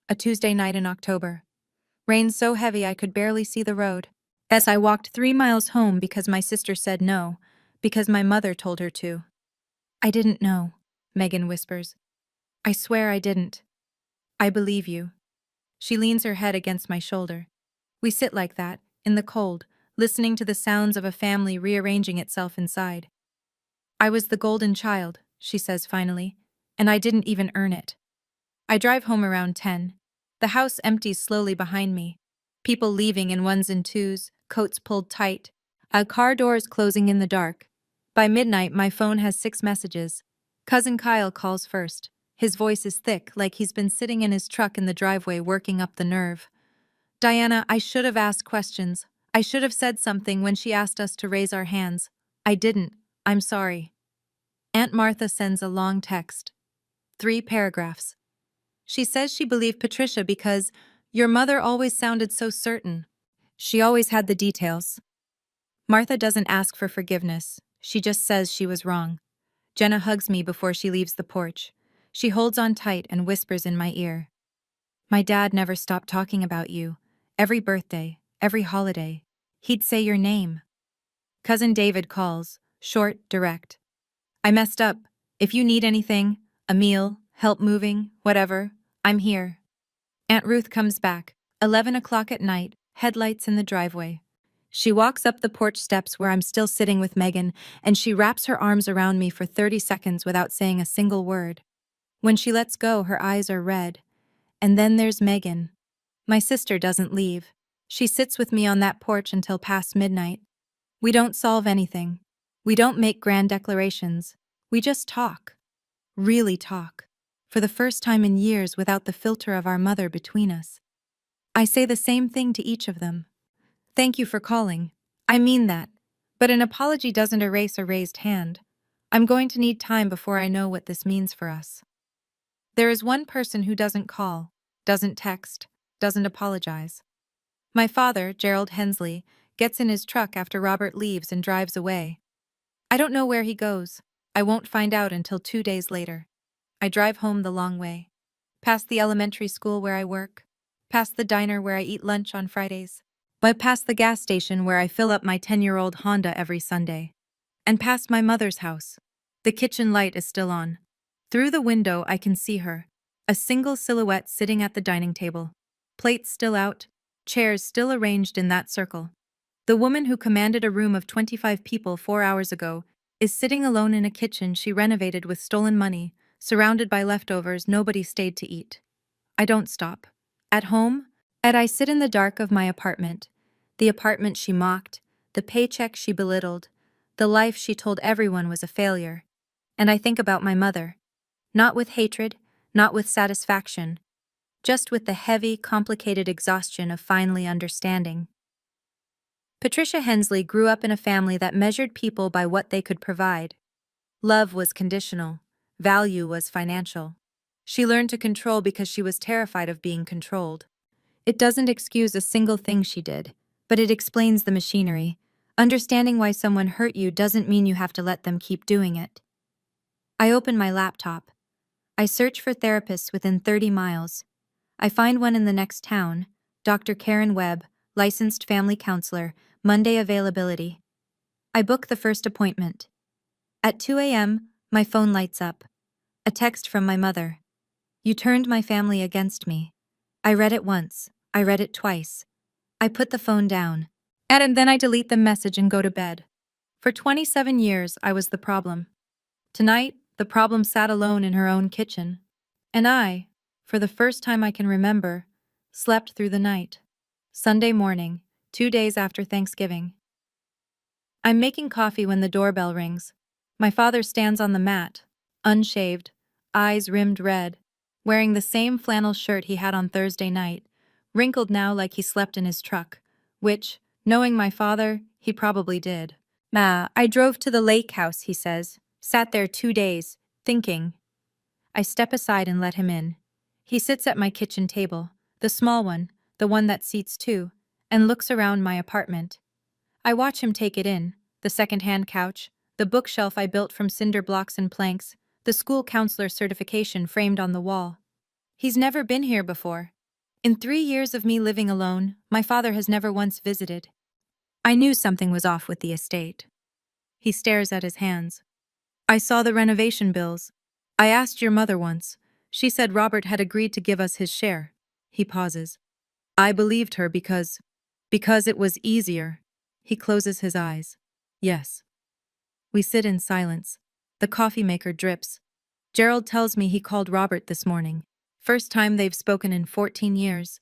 A Tuesday night in October. Rain so heavy I could barely see the road. As I walked 3 miles home because my sister said no, because my mother told her to. I didn't know, Megan whispers. I swear I didn't. I believe you. She leans her head against my shoulder. We sit like that, in the cold, listening to the sounds of a family rearranging itself inside. I was the golden child, she says finally, and I didn't even earn it. I drive home around 10. The house empties slowly behind me. People leaving in ones and twos, coats pulled tight. Car doors closing in the dark. By midnight, my phone has 6 messages. Cousin Kyle calls first. His voice is thick, like he's been sitting in his truck in the driveway working up the nerve. Diana, I should have asked questions. I should have said something when she asked us to raise our hands. I didn't. I'm sorry. Aunt Martha sends a long text. 3 paragraphs. She says she believed Patricia because your mother always sounded so certain. She always had the details. Martha doesn't ask for forgiveness. She just says she was wrong. Jenna hugs me before she leaves the porch. She holds on tight and whispers in my ear. My dad never stopped talking about you. Every birthday, every holiday, he'd say your name. Cousin David calls, short, direct. I messed up. If you need anything, a meal, help moving, whatever, I'm here. Aunt Ruth comes back, 11 o'clock at night, headlights in the driveway. She walks up the porch steps where I'm still sitting with Megan, and she wraps her arms around me for 30 seconds without saying a single word. When she lets go, her eyes are red. And then there's Megan. My sister doesn't leave. She sits with me on that porch until past midnight. We don't solve anything. We don't make grand declarations. We just talk. Really talk. For the first time in years without the filter of our mother between us. I say the same thing to each of them. Thank you for calling. I mean that. But an apology doesn't erase a raised hand. I'm going to need time before I know what this means for us. There is one person who doesn't call, doesn't text, doesn't apologize. My father, Gerald Hensley, gets in his truck after Robert leaves and drives away. I don't know where he goes. I won't find out until 2 days later. I drive home the long way. Past the elementary school where I work. Past the diner where I eat lunch on Fridays. But past the gas station where I fill up my 10-year-old Honda every Sunday. And past my mother's house. The kitchen light is still on. Through the window I can see her. A single silhouette sitting at the dining table. Plates still out. Chairs still arranged in that circle. The woman who commanded a room of 25 people 4 hours ago is sitting alone in a kitchen she renovated with stolen money, surrounded by leftovers nobody stayed to eat. I don't stop. At home, I sit in the dark of my apartment. The apartment she mocked, the paycheck she belittled, the life she told everyone was a failure. And I think about my mother. Not with hatred, not with satisfaction, just with the heavy, complicated exhaustion of finally understanding. Patricia Hensley grew up in a family that measured people by what they could provide. Love was conditional. Value was financial. She learned to control because she was terrified of being controlled. It doesn't excuse a single thing she did, but it explains the machinery. Understanding why someone hurt you doesn't mean you have to let them keep doing it. I open my laptop. I search for therapists within 30 miles. I find one in the next town, Dr. Karen Webb, licensed family counselor, Monday availability. I book the first appointment. At 2 a.m., my phone lights up. A text from my mother. You turned my family against me. I read it once. I read it twice. I put the phone down. And then I delete the message and go to bed. For 27 years, I was the problem. Tonight, the problem sat alone in her own kitchen. And I, for the first time I can remember, slept through the night. Sunday morning, 2 days after Thanksgiving. I'm making coffee when the doorbell rings. My father stands on the mat, unshaved, eyes rimmed red, wearing the same flannel shirt he had on Thursday night, wrinkled now like he slept in his truck, which, knowing my father, he probably did. I drove to the lake house, he says, sat there 2 days, thinking. I step aside and let him in. He sits at my kitchen table, the small one, the one that seats two, and looks around my apartment. I watch him take it in, the second-hand couch, the bookshelf I built from cinder blocks and planks, the school counselor certification framed on the wall. He's never been here before. In 3 years of me living alone, my father has never once visited. I knew something was off with the estate. He stares at his hands. I saw the renovation bills. I asked your mother once. She said Robert had agreed to give us his share. He pauses. I believed her because it was easier. He closes his eyes. Yes. We sit in silence. The coffee maker drips. Gerald tells me he called Robert this morning. First time they've spoken in 14 years.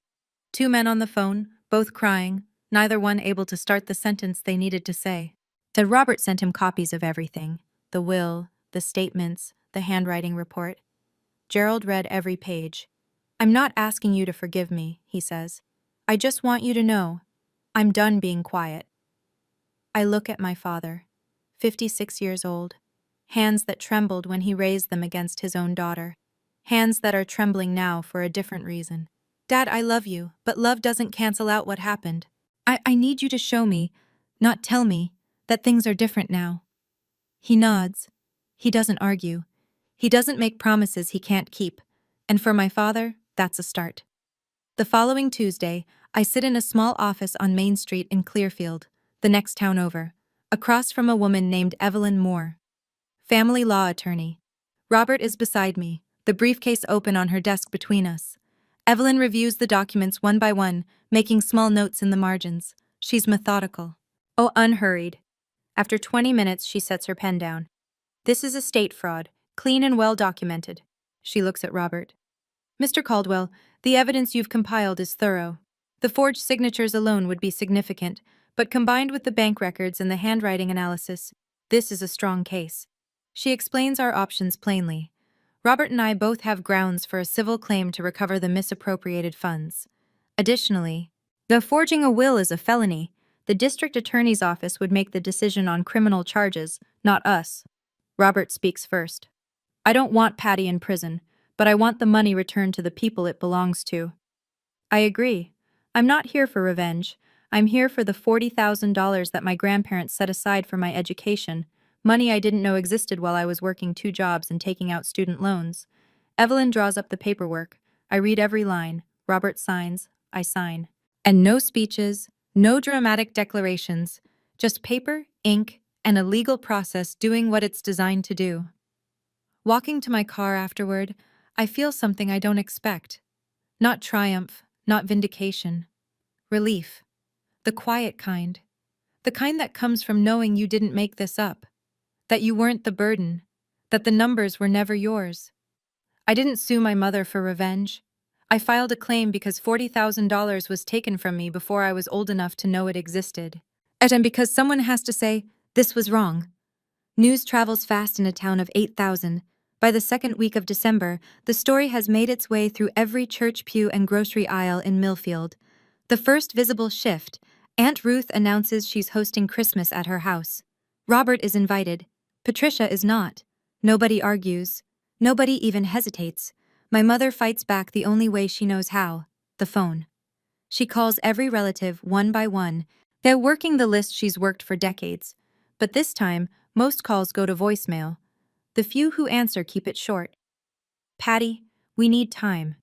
2 men on the phone, both crying, neither one able to start the sentence they needed to say. That Robert sent him copies of everything. The will, the statements, the handwriting report. Gerald read every page. I'm not asking you to forgive me, he says. I just want you to know. I'm done being quiet. I look at my father, 56 years old, hands that trembled when he raised them against his own daughter, hands that are trembling now for a different reason. Dad, I love you, but love doesn't cancel out what happened. I need you to show me, not tell me, that things are different now. He nods. He doesn't argue. He doesn't make promises he can't keep. And for my father, that's a start. The following Tuesday, I sit in a small office on Main Street in Clearfield, the next town over, across from a woman named Evelyn Moore. Family law attorney. Robert is beside me, the briefcase open on her desk between us. Evelyn reviews the documents one by one, making small notes in the margins. She's methodical. Oh, unhurried. After 20 minutes, she sets her pen down. This is estate fraud, clean and well documented. She looks at Robert. Mr. Caldwell, the evidence you've compiled is thorough. The forged signatures alone would be significant, but combined with the bank records and the handwriting analysis, this is a strong case. She explains our options plainly. Robert and I both have grounds for a civil claim to recover the misappropriated funds. Additionally, though forging a will is a felony, the district attorney's office would make the decision on criminal charges, not us. Robert speaks first. I don't want Patty in prison, but I want the money returned to the people it belongs to. I agree. I'm not here for revenge. I'm here for the $40,000 that my grandparents set aside for my education, money I didn't know existed while I was working 2 jobs and taking out student loans. Evelyn draws up the paperwork. I read every line. Robert signs. I sign. And no speeches, no dramatic declarations, just paper, ink, and a legal process doing what it's designed to do. Walking to my car afterward, I feel something I don't expect. Not triumph, not vindication. Relief. The quiet kind. The kind that comes from knowing you didn't make this up. That you weren't the burden. That the numbers were never yours. I didn't sue my mother for revenge. I filed a claim because $40,000 was taken from me before I was old enough to know it existed. And because someone has to say, this was wrong. News travels fast in a town of 8,000. By the second week of December, the story has made its way through every church pew and grocery aisle in Millfield. The first visible shift, Aunt Ruth announces she's hosting Christmas at her house. Robert is invited. Patricia is not. Nobody argues. Nobody even hesitates. My mother fights back the only way she knows how, the phone. She calls every relative one by one. They're working the list she's worked for decades. But this time, most calls go to voicemail. The few who answer keep it short. Patty, we need time.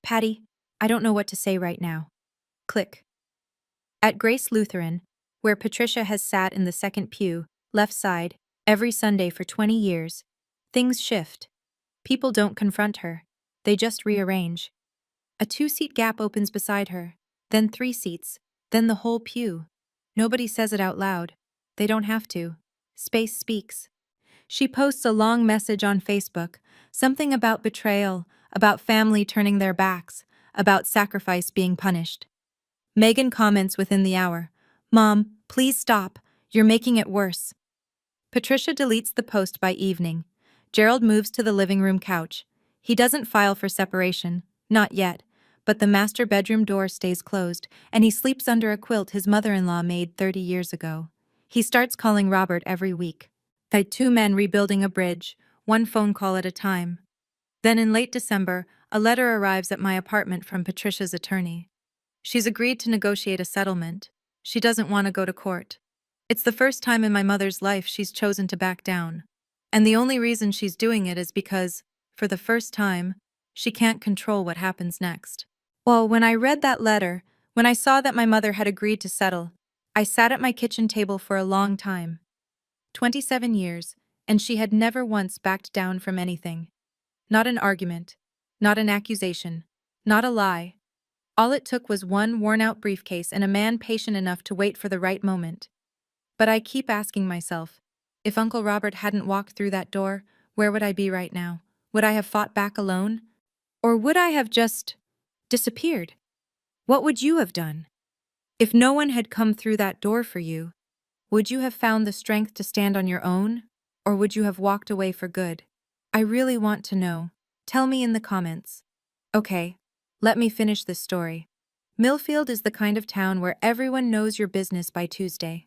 Patty, I don't know what to say right now. Click. At Grace Lutheran, where Patricia has sat in the second pew, left side, every Sunday for 20 years, things shift. People don't confront her. They just rearrange. A 2-seat gap opens beside her, then 3 seats, then the whole pew. Nobody says it out loud. They don't have to. Space speaks. She posts a long message on Facebook, something about betrayal, about family turning their backs, about sacrifice being punished. Megan comments within the hour, "Mom, please stop. You're making it worse." Patricia deletes the post by evening. Gerald moves to the living room couch. He doesn't file for separation, not yet, but the master bedroom door stays closed, and he sleeps under a quilt his mother-in-law made 30 years ago. He starts calling Robert every week. Like 2 men rebuilding a bridge, 1 phone call at a time. Then in late December, a letter arrives at my apartment from Patricia's attorney. She's agreed to negotiate a settlement. She doesn't want to go to court. It's the first time in my mother's life she's chosen to back down. And the only reason she's doing it is because, for the first time, she can't control what happens next. Well, when I read that letter, when I saw that my mother had agreed to settle, I sat at my kitchen table for a long time. 27 years, and she had never once backed down from anything. Not an argument, not an accusation, not a lie. All it took was 1 worn-out briefcase and a man patient enough to wait for the right moment. But I keep asking myself, if Uncle Robert hadn't walked through that door, where would I be right now? Would I have fought back alone? Or would I have just disappeared? What would you have done? If no one had come through that door for you, would you have found the strength to stand on your own? Or would you have walked away for good? I really want to know. Tell me in the comments. Okay, let me finish this story. Millfield is the kind of town where everyone knows your business by Tuesday.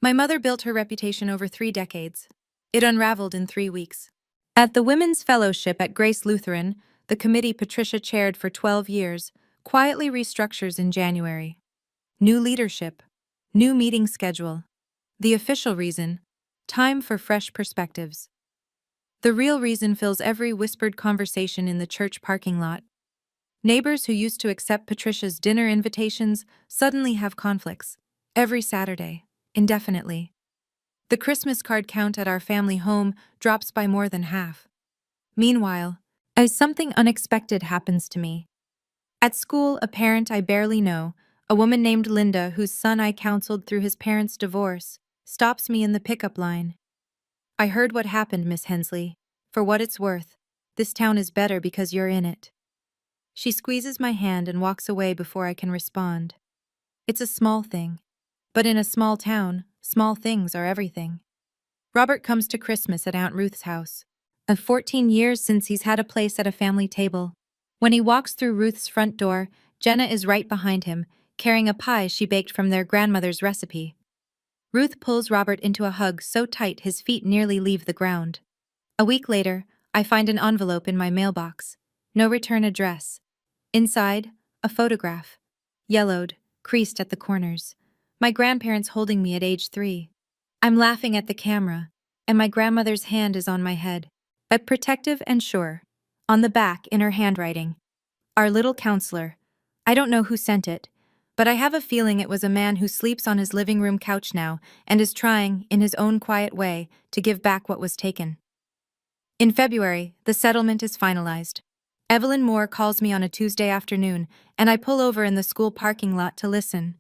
My mother built her reputation over 3 decades. It unraveled in 3 weeks. At the Women's Fellowship at Grace Lutheran, the committee Patricia chaired for 12 years, quietly restructures in January. New leadership. New meeting schedule. The official reason, time for fresh perspectives. The real reason fills every whispered conversation in the church parking lot. Neighbors who used to accept Patricia's dinner invitations suddenly have conflicts. Every Saturday, indefinitely. The Christmas card count at our family home drops by more than half. Meanwhile, as something unexpected happens to me. At school, a parent I barely know, a woman named Linda whose son I counseled through his parents' divorce, stops me in the pickup line. "I heard what happened, Miss Hensley. For what it's worth, this town is better because you're in it." She squeezes my hand and walks away before I can respond. It's a small thing. But in a small town, small things are everything. Robert comes to Christmas at Aunt Ruth's house. 14 years since he's had a place at a family table. When he walks through Ruth's front door, Jenna is right behind him, carrying a pie she baked from their grandmother's recipe. Ruth pulls Robert into a hug so tight his feet nearly leave the ground. A week later, I find an envelope in my mailbox. No return address. Inside, a photograph. Yellowed, creased at the corners. My grandparents holding me at age 3. I'm laughing at the camera, and my grandmother's hand is on my head, but protective and sure. On the back, in her handwriting, our little counselor. I don't know who sent it, but I have a feeling it was a man who sleeps on his living room couch now and is trying, in his own quiet way, to give back what was taken. In February, the settlement is finalized. Evelyn Moore calls me on a Tuesday afternoon, and I pull over in the school parking lot to listen.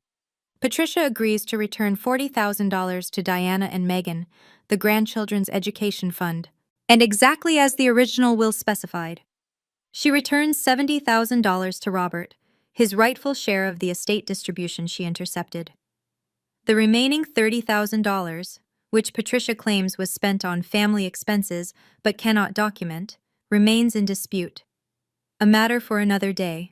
Patricia agrees to return $40,000 to Diana and Megan, the grandchildren's education fund, and exactly as the original will specified. She returns $70,000 to Robert, his rightful share of the estate distribution she intercepted. The remaining $30,000, which Patricia claims was spent on family expenses but cannot document, remains in dispute. A matter for another day.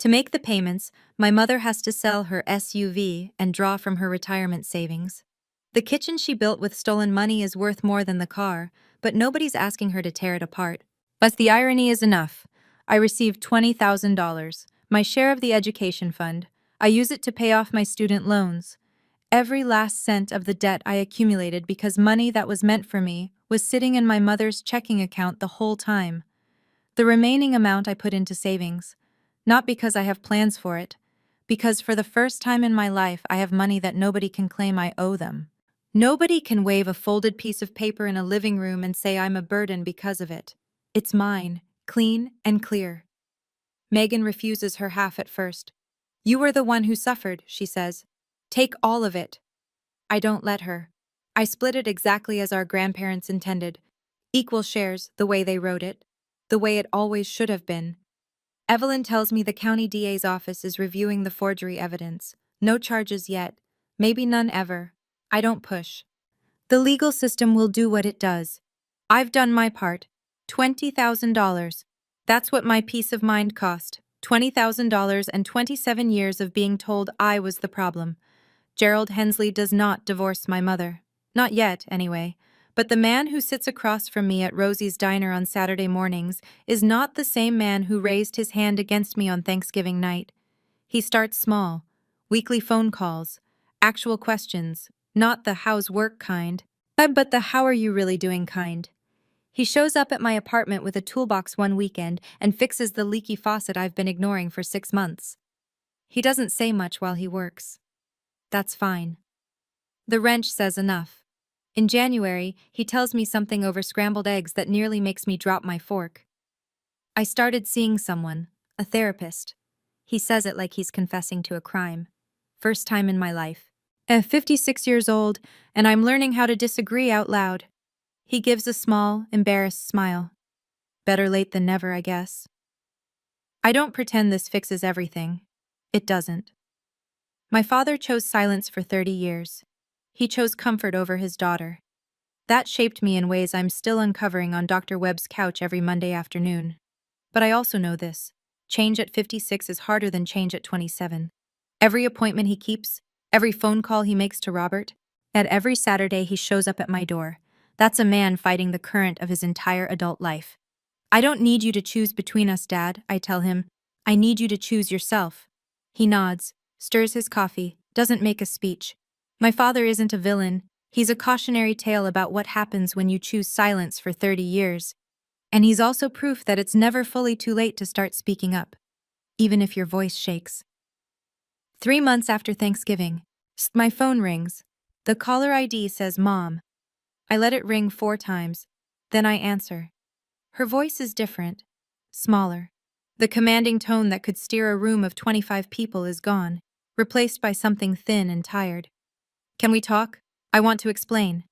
To make the payments, my mother has to sell her SUV and draw from her retirement savings. The kitchen she built with stolen money is worth more than the car, but nobody's asking her to tear it apart. But the irony is enough. I received $20,000, my share of the education fund. I use it to pay off my student loans. Every last cent of the debt I accumulated because money that was meant for me was sitting in my mother's checking account the whole time. The remaining amount I put into savings. Not because I have plans for it, because for the first time in my life I have money that nobody can claim I owe them. Nobody can wave a folded piece of paper in a living room and say I'm a burden because of it. It's mine, clean and clear. Megan refuses her half at first. You were the one who suffered, she says. Take all of it. I don't let her. I split it exactly as our grandparents intended. Equal shares, the way they wrote it. The way it always should have been. Evelyn tells me the county DA's office is reviewing the forgery evidence. No charges yet. Maybe none ever. I don't push. The legal system will do what it does. I've done my part. $20,000. That's what my peace of mind cost. $20,000 and 27 years of being told I was the problem. Gerald Hensley does not divorce my mother. Not yet, anyway. But the man who sits across from me at Rosie's Diner on Saturday mornings is not the same man who raised his hand against me on Thanksgiving night. He starts small. Weekly phone calls. Actual questions. Not the how's work kind, but the how are you really doing kind. He shows up at my apartment with a toolbox one weekend and fixes the leaky faucet I've been ignoring for 6 months. He doesn't say much while he works. That's fine. The wrench says enough. In January, he tells me something over scrambled eggs that nearly makes me drop my fork. I started seeing someone, a therapist. He says it like he's confessing to a crime. First time in my life. 56 years old, and I'm learning how to disagree out loud. He gives a small, embarrassed smile. Better late than never, I guess. I don't pretend this fixes everything. It doesn't. My father chose silence for 30 years. He chose comfort over his daughter. That shaped me in ways I'm still uncovering on Dr. Webb's couch every Monday afternoon. But I also know this. Change at 56 is harder than change at 27. Every appointment he keeps, every phone call he makes to Robert, at every Saturday he shows up at my door. That's a man fighting the current of his entire adult life. I don't need you to choose between us, Dad, I tell him. I need you to choose yourself. He nods, stirs his coffee, doesn't make a speech. My father isn't a villain. He's a cautionary tale about what happens when you choose silence for 30 years. And he's also proof that it's never fully too late to start speaking up, even if your voice shakes. 3 months after Thanksgiving, my phone rings. The caller ID says Mom. I let it ring 4 times. Then I answer. Her voice is different, smaller. The commanding tone that could steer a room of 25 people is gone, replaced by something thin and tired. Can we talk? I want to explain.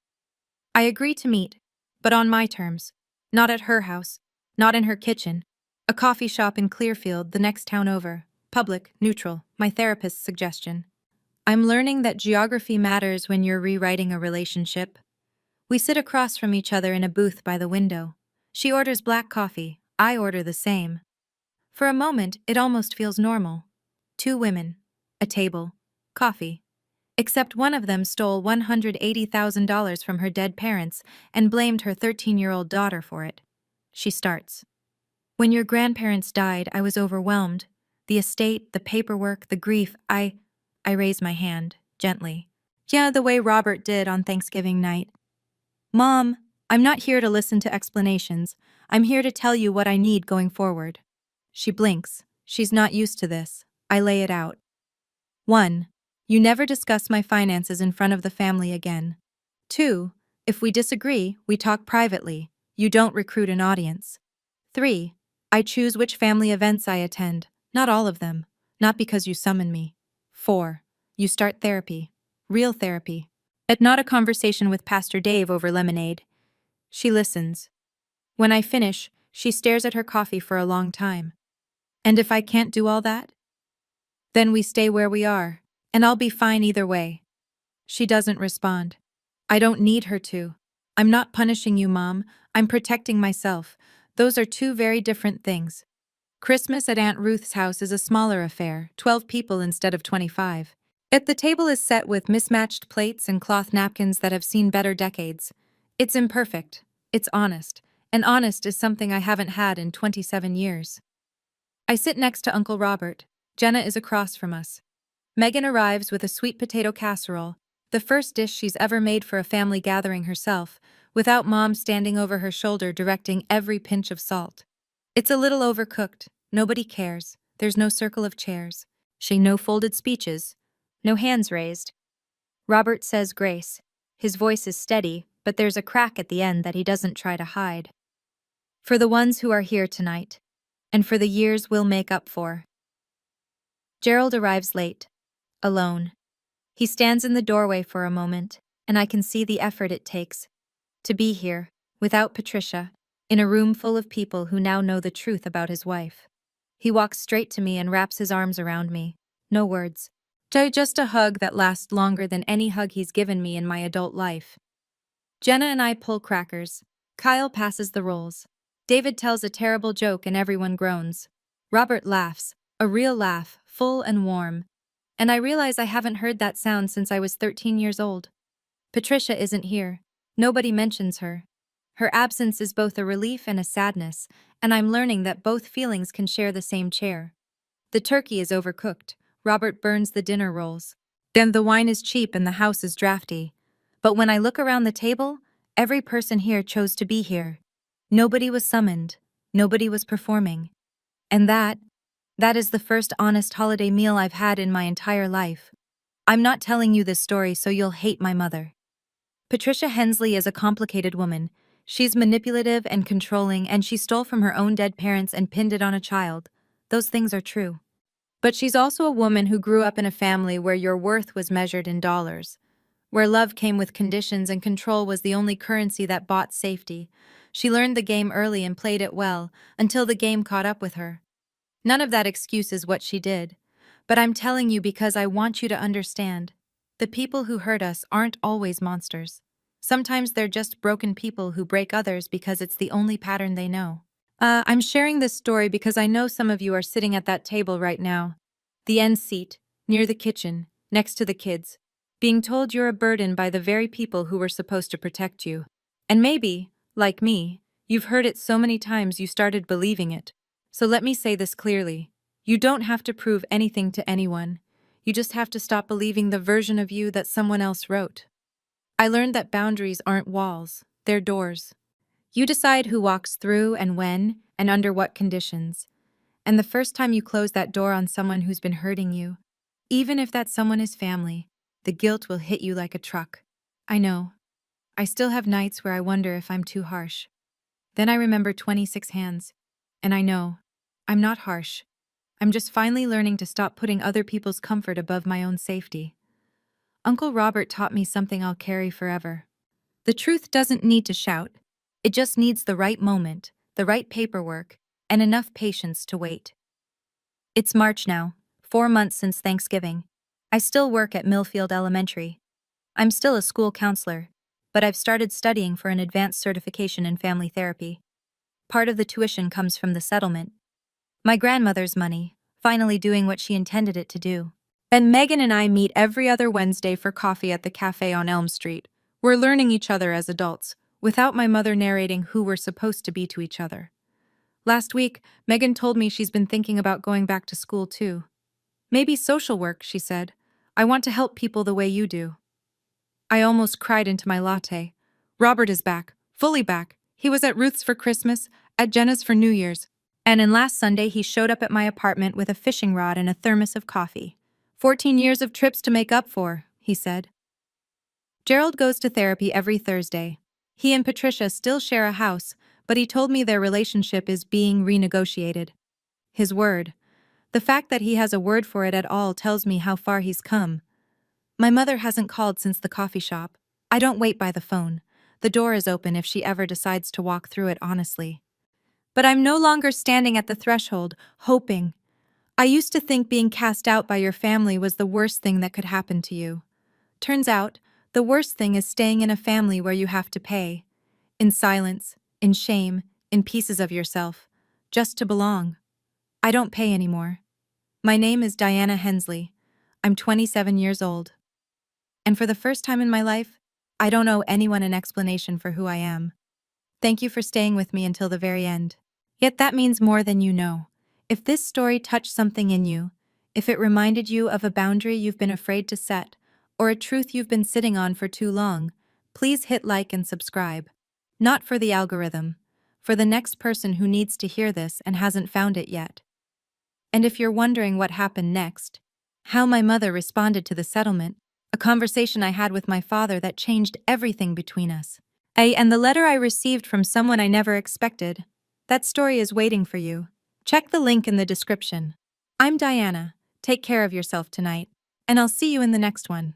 I agree to meet, but on my terms. Not at her house, not in her kitchen. A coffee shop in Clearfield, the next town over. Public, neutral, my therapist's suggestion. I'm learning that geography matters when you're rewriting a relationship. We sit across from each other in a booth by the window. She orders black coffee, I order the same. For a moment, it almost feels normal. Two women, a table, coffee. Except one of them stole $180,000 from her dead parents and blamed her 13-year-old daughter for it. She starts. When your grandparents died, I was overwhelmed. The estate, the paperwork, the grief, I raise my hand, gently. Yeah, the way Robert did on Thanksgiving night. Mom, I'm not here to listen to explanations. I'm here to tell you what I need going forward. She blinks. She's not used to this. I lay it out. 1. You never discuss my finances in front of the family again. 2. If we disagree, we talk privately. You don't recruit an audience. 3. I choose which family events I attend, not all of them, not because you summon me. 4. You start therapy. Real therapy. Not a conversation with Pastor Dave over lemonade. She listens. When I finish, she stares at her coffee for a long time. And if I can't do all that? Then we stay where we are, and I'll be fine either way. She doesn't respond. I don't need her to. I'm not punishing you, Mom. I'm protecting myself. Those are two very different things. Christmas at Aunt Ruth's house is a smaller affair, 12 people instead of 25. The table is set with mismatched plates and cloth napkins that have seen better decades. It's imperfect. It's honest. And honest is something I haven't had in 27 years. I sit next to Uncle Robert. Jenna is across from us. Megan arrives with a sweet potato casserole, the first dish she's ever made for a family gathering herself, without Mom standing over her shoulder directing every pinch of salt. It's a little overcooked. Nobody cares. There's no circle of chairs. No folded speeches. No hands raised. Robert says grace. His voice is steady, but there's a crack at the end that he doesn't try to hide. For the ones who are here tonight, and for the years we'll make up for. Gerald arrives late, alone. He stands in the doorway for a moment, and I can see the effort it takes to be here, without Patricia, in a room full of people who now know the truth about his wife. He walks straight to me and wraps his arms around me. No words. Just a hug that lasts longer than any hug he's given me in my adult life. Jenna and I pull crackers. Kyle passes the rolls. David tells a terrible joke and everyone groans. Robert laughs, a real laugh, full and warm. And I realize I haven't heard that sound since I was 13 years old. Patricia isn't here. Nobody mentions her. Her absence is both a relief and a sadness, and I'm learning that both feelings can share the same chair. The turkey is overcooked. Robert burns the dinner rolls. Then the wine is cheap and the house is drafty. But when I look around the table, every person here chose to be here. Nobody was summoned. Nobody was performing. And that is the first honest holiday meal I've had in my entire life. I'm not telling you this story so you'll hate my mother. Patricia Hensley is a complicated woman. She's manipulative and controlling, and she stole from her own dead parents and pinned it on a child. Those things are true. But she's also a woman who grew up in a family where your worth was measured in dollars, where love came with conditions and control was the only currency that bought safety. She learned the game early and played it well, until the game caught up with her. None of that excuses what she did. But I'm telling you because I want you to understand. The people who hurt us aren't always monsters. Sometimes they're just broken people who break others because it's the only pattern they know. I'm sharing this story because I know some of you are sitting at that table right now. The end seat, near the kitchen, next to the kids, being told you're a burden by the very people who were supposed to protect you. And maybe, like me, you've heard it so many times you started believing it. So let me say this clearly. You don't have to prove anything to anyone. You just have to stop believing the version of you that someone else wrote. I learned that boundaries aren't walls, they're doors. You decide who walks through and when and under what conditions. And the first time you close that door on someone who's been hurting you, even if that someone is family, the guilt will hit you like a truck. I know. I still have nights where I wonder if I'm too harsh. Then I remember 26 hands. And I know. I'm not harsh. I'm just finally learning to stop putting other people's comfort above my own safety. Uncle Robert taught me something I'll carry forever. The truth doesn't need to shout. It just needs the right moment, the right paperwork, and enough patience to wait. It's March now, 4 months since Thanksgiving. I still work at Millfield Elementary. I'm still a school counselor. but I've started studying for an advanced certification in family therapy. Part of the tuition comes from the settlement. My grandmother's money, finally doing what she intended it to do. And Megan and I meet every other Wednesday for coffee at the cafe on Elm Street. We're learning each other as adults, without my mother narrating who we're supposed to be to each other. Last week, Megan told me she's been thinking about going back to school too. Maybe social work, she said. I want to help people the way you do. I almost cried into my latte. Robert is back, fully back. He was at Ruth's for Christmas, at Jenna's for New Year's, and then last Sunday he showed up at my apartment with a fishing rod and a thermos of coffee. 14 years of trips to make up for, he said. Gerald goes to therapy every Thursday. He and Patricia still share a house, but he told me their relationship is being renegotiated. His word. The fact that he has a word for it at all tells me how far he's come. My mother hasn't called since the coffee shop. I don't wait by the phone. The door is open if she ever decides to walk through it honestly. But I'm no longer standing at the threshold, hoping. I used to think being cast out by your family was the worst thing that could happen to you. Turns out, the worst thing is staying in a family where you have to pay. In silence, in shame, in pieces of yourself. Just to belong. I don't pay anymore. My name is Diana Hensley. I'm 27 years old. And for the first time in my life, I don't owe anyone an explanation for who I am. Thank you for staying with me until the very end. Yet that means more than you know. If this story touched something in you, if it reminded you of a boundary you've been afraid to set, or a truth you've been sitting on for too long, please hit like and subscribe. Not for the algorithm, for the next person who needs to hear this and hasn't found it yet. And if you're wondering what happened next, how my mother responded to the settlement, a conversation I had with my father that changed everything between us. And the letter I received from someone I never expected. That story is waiting for you. Check the link in the description. I'm Diana. Take care of yourself tonight, and I'll see you in the next one.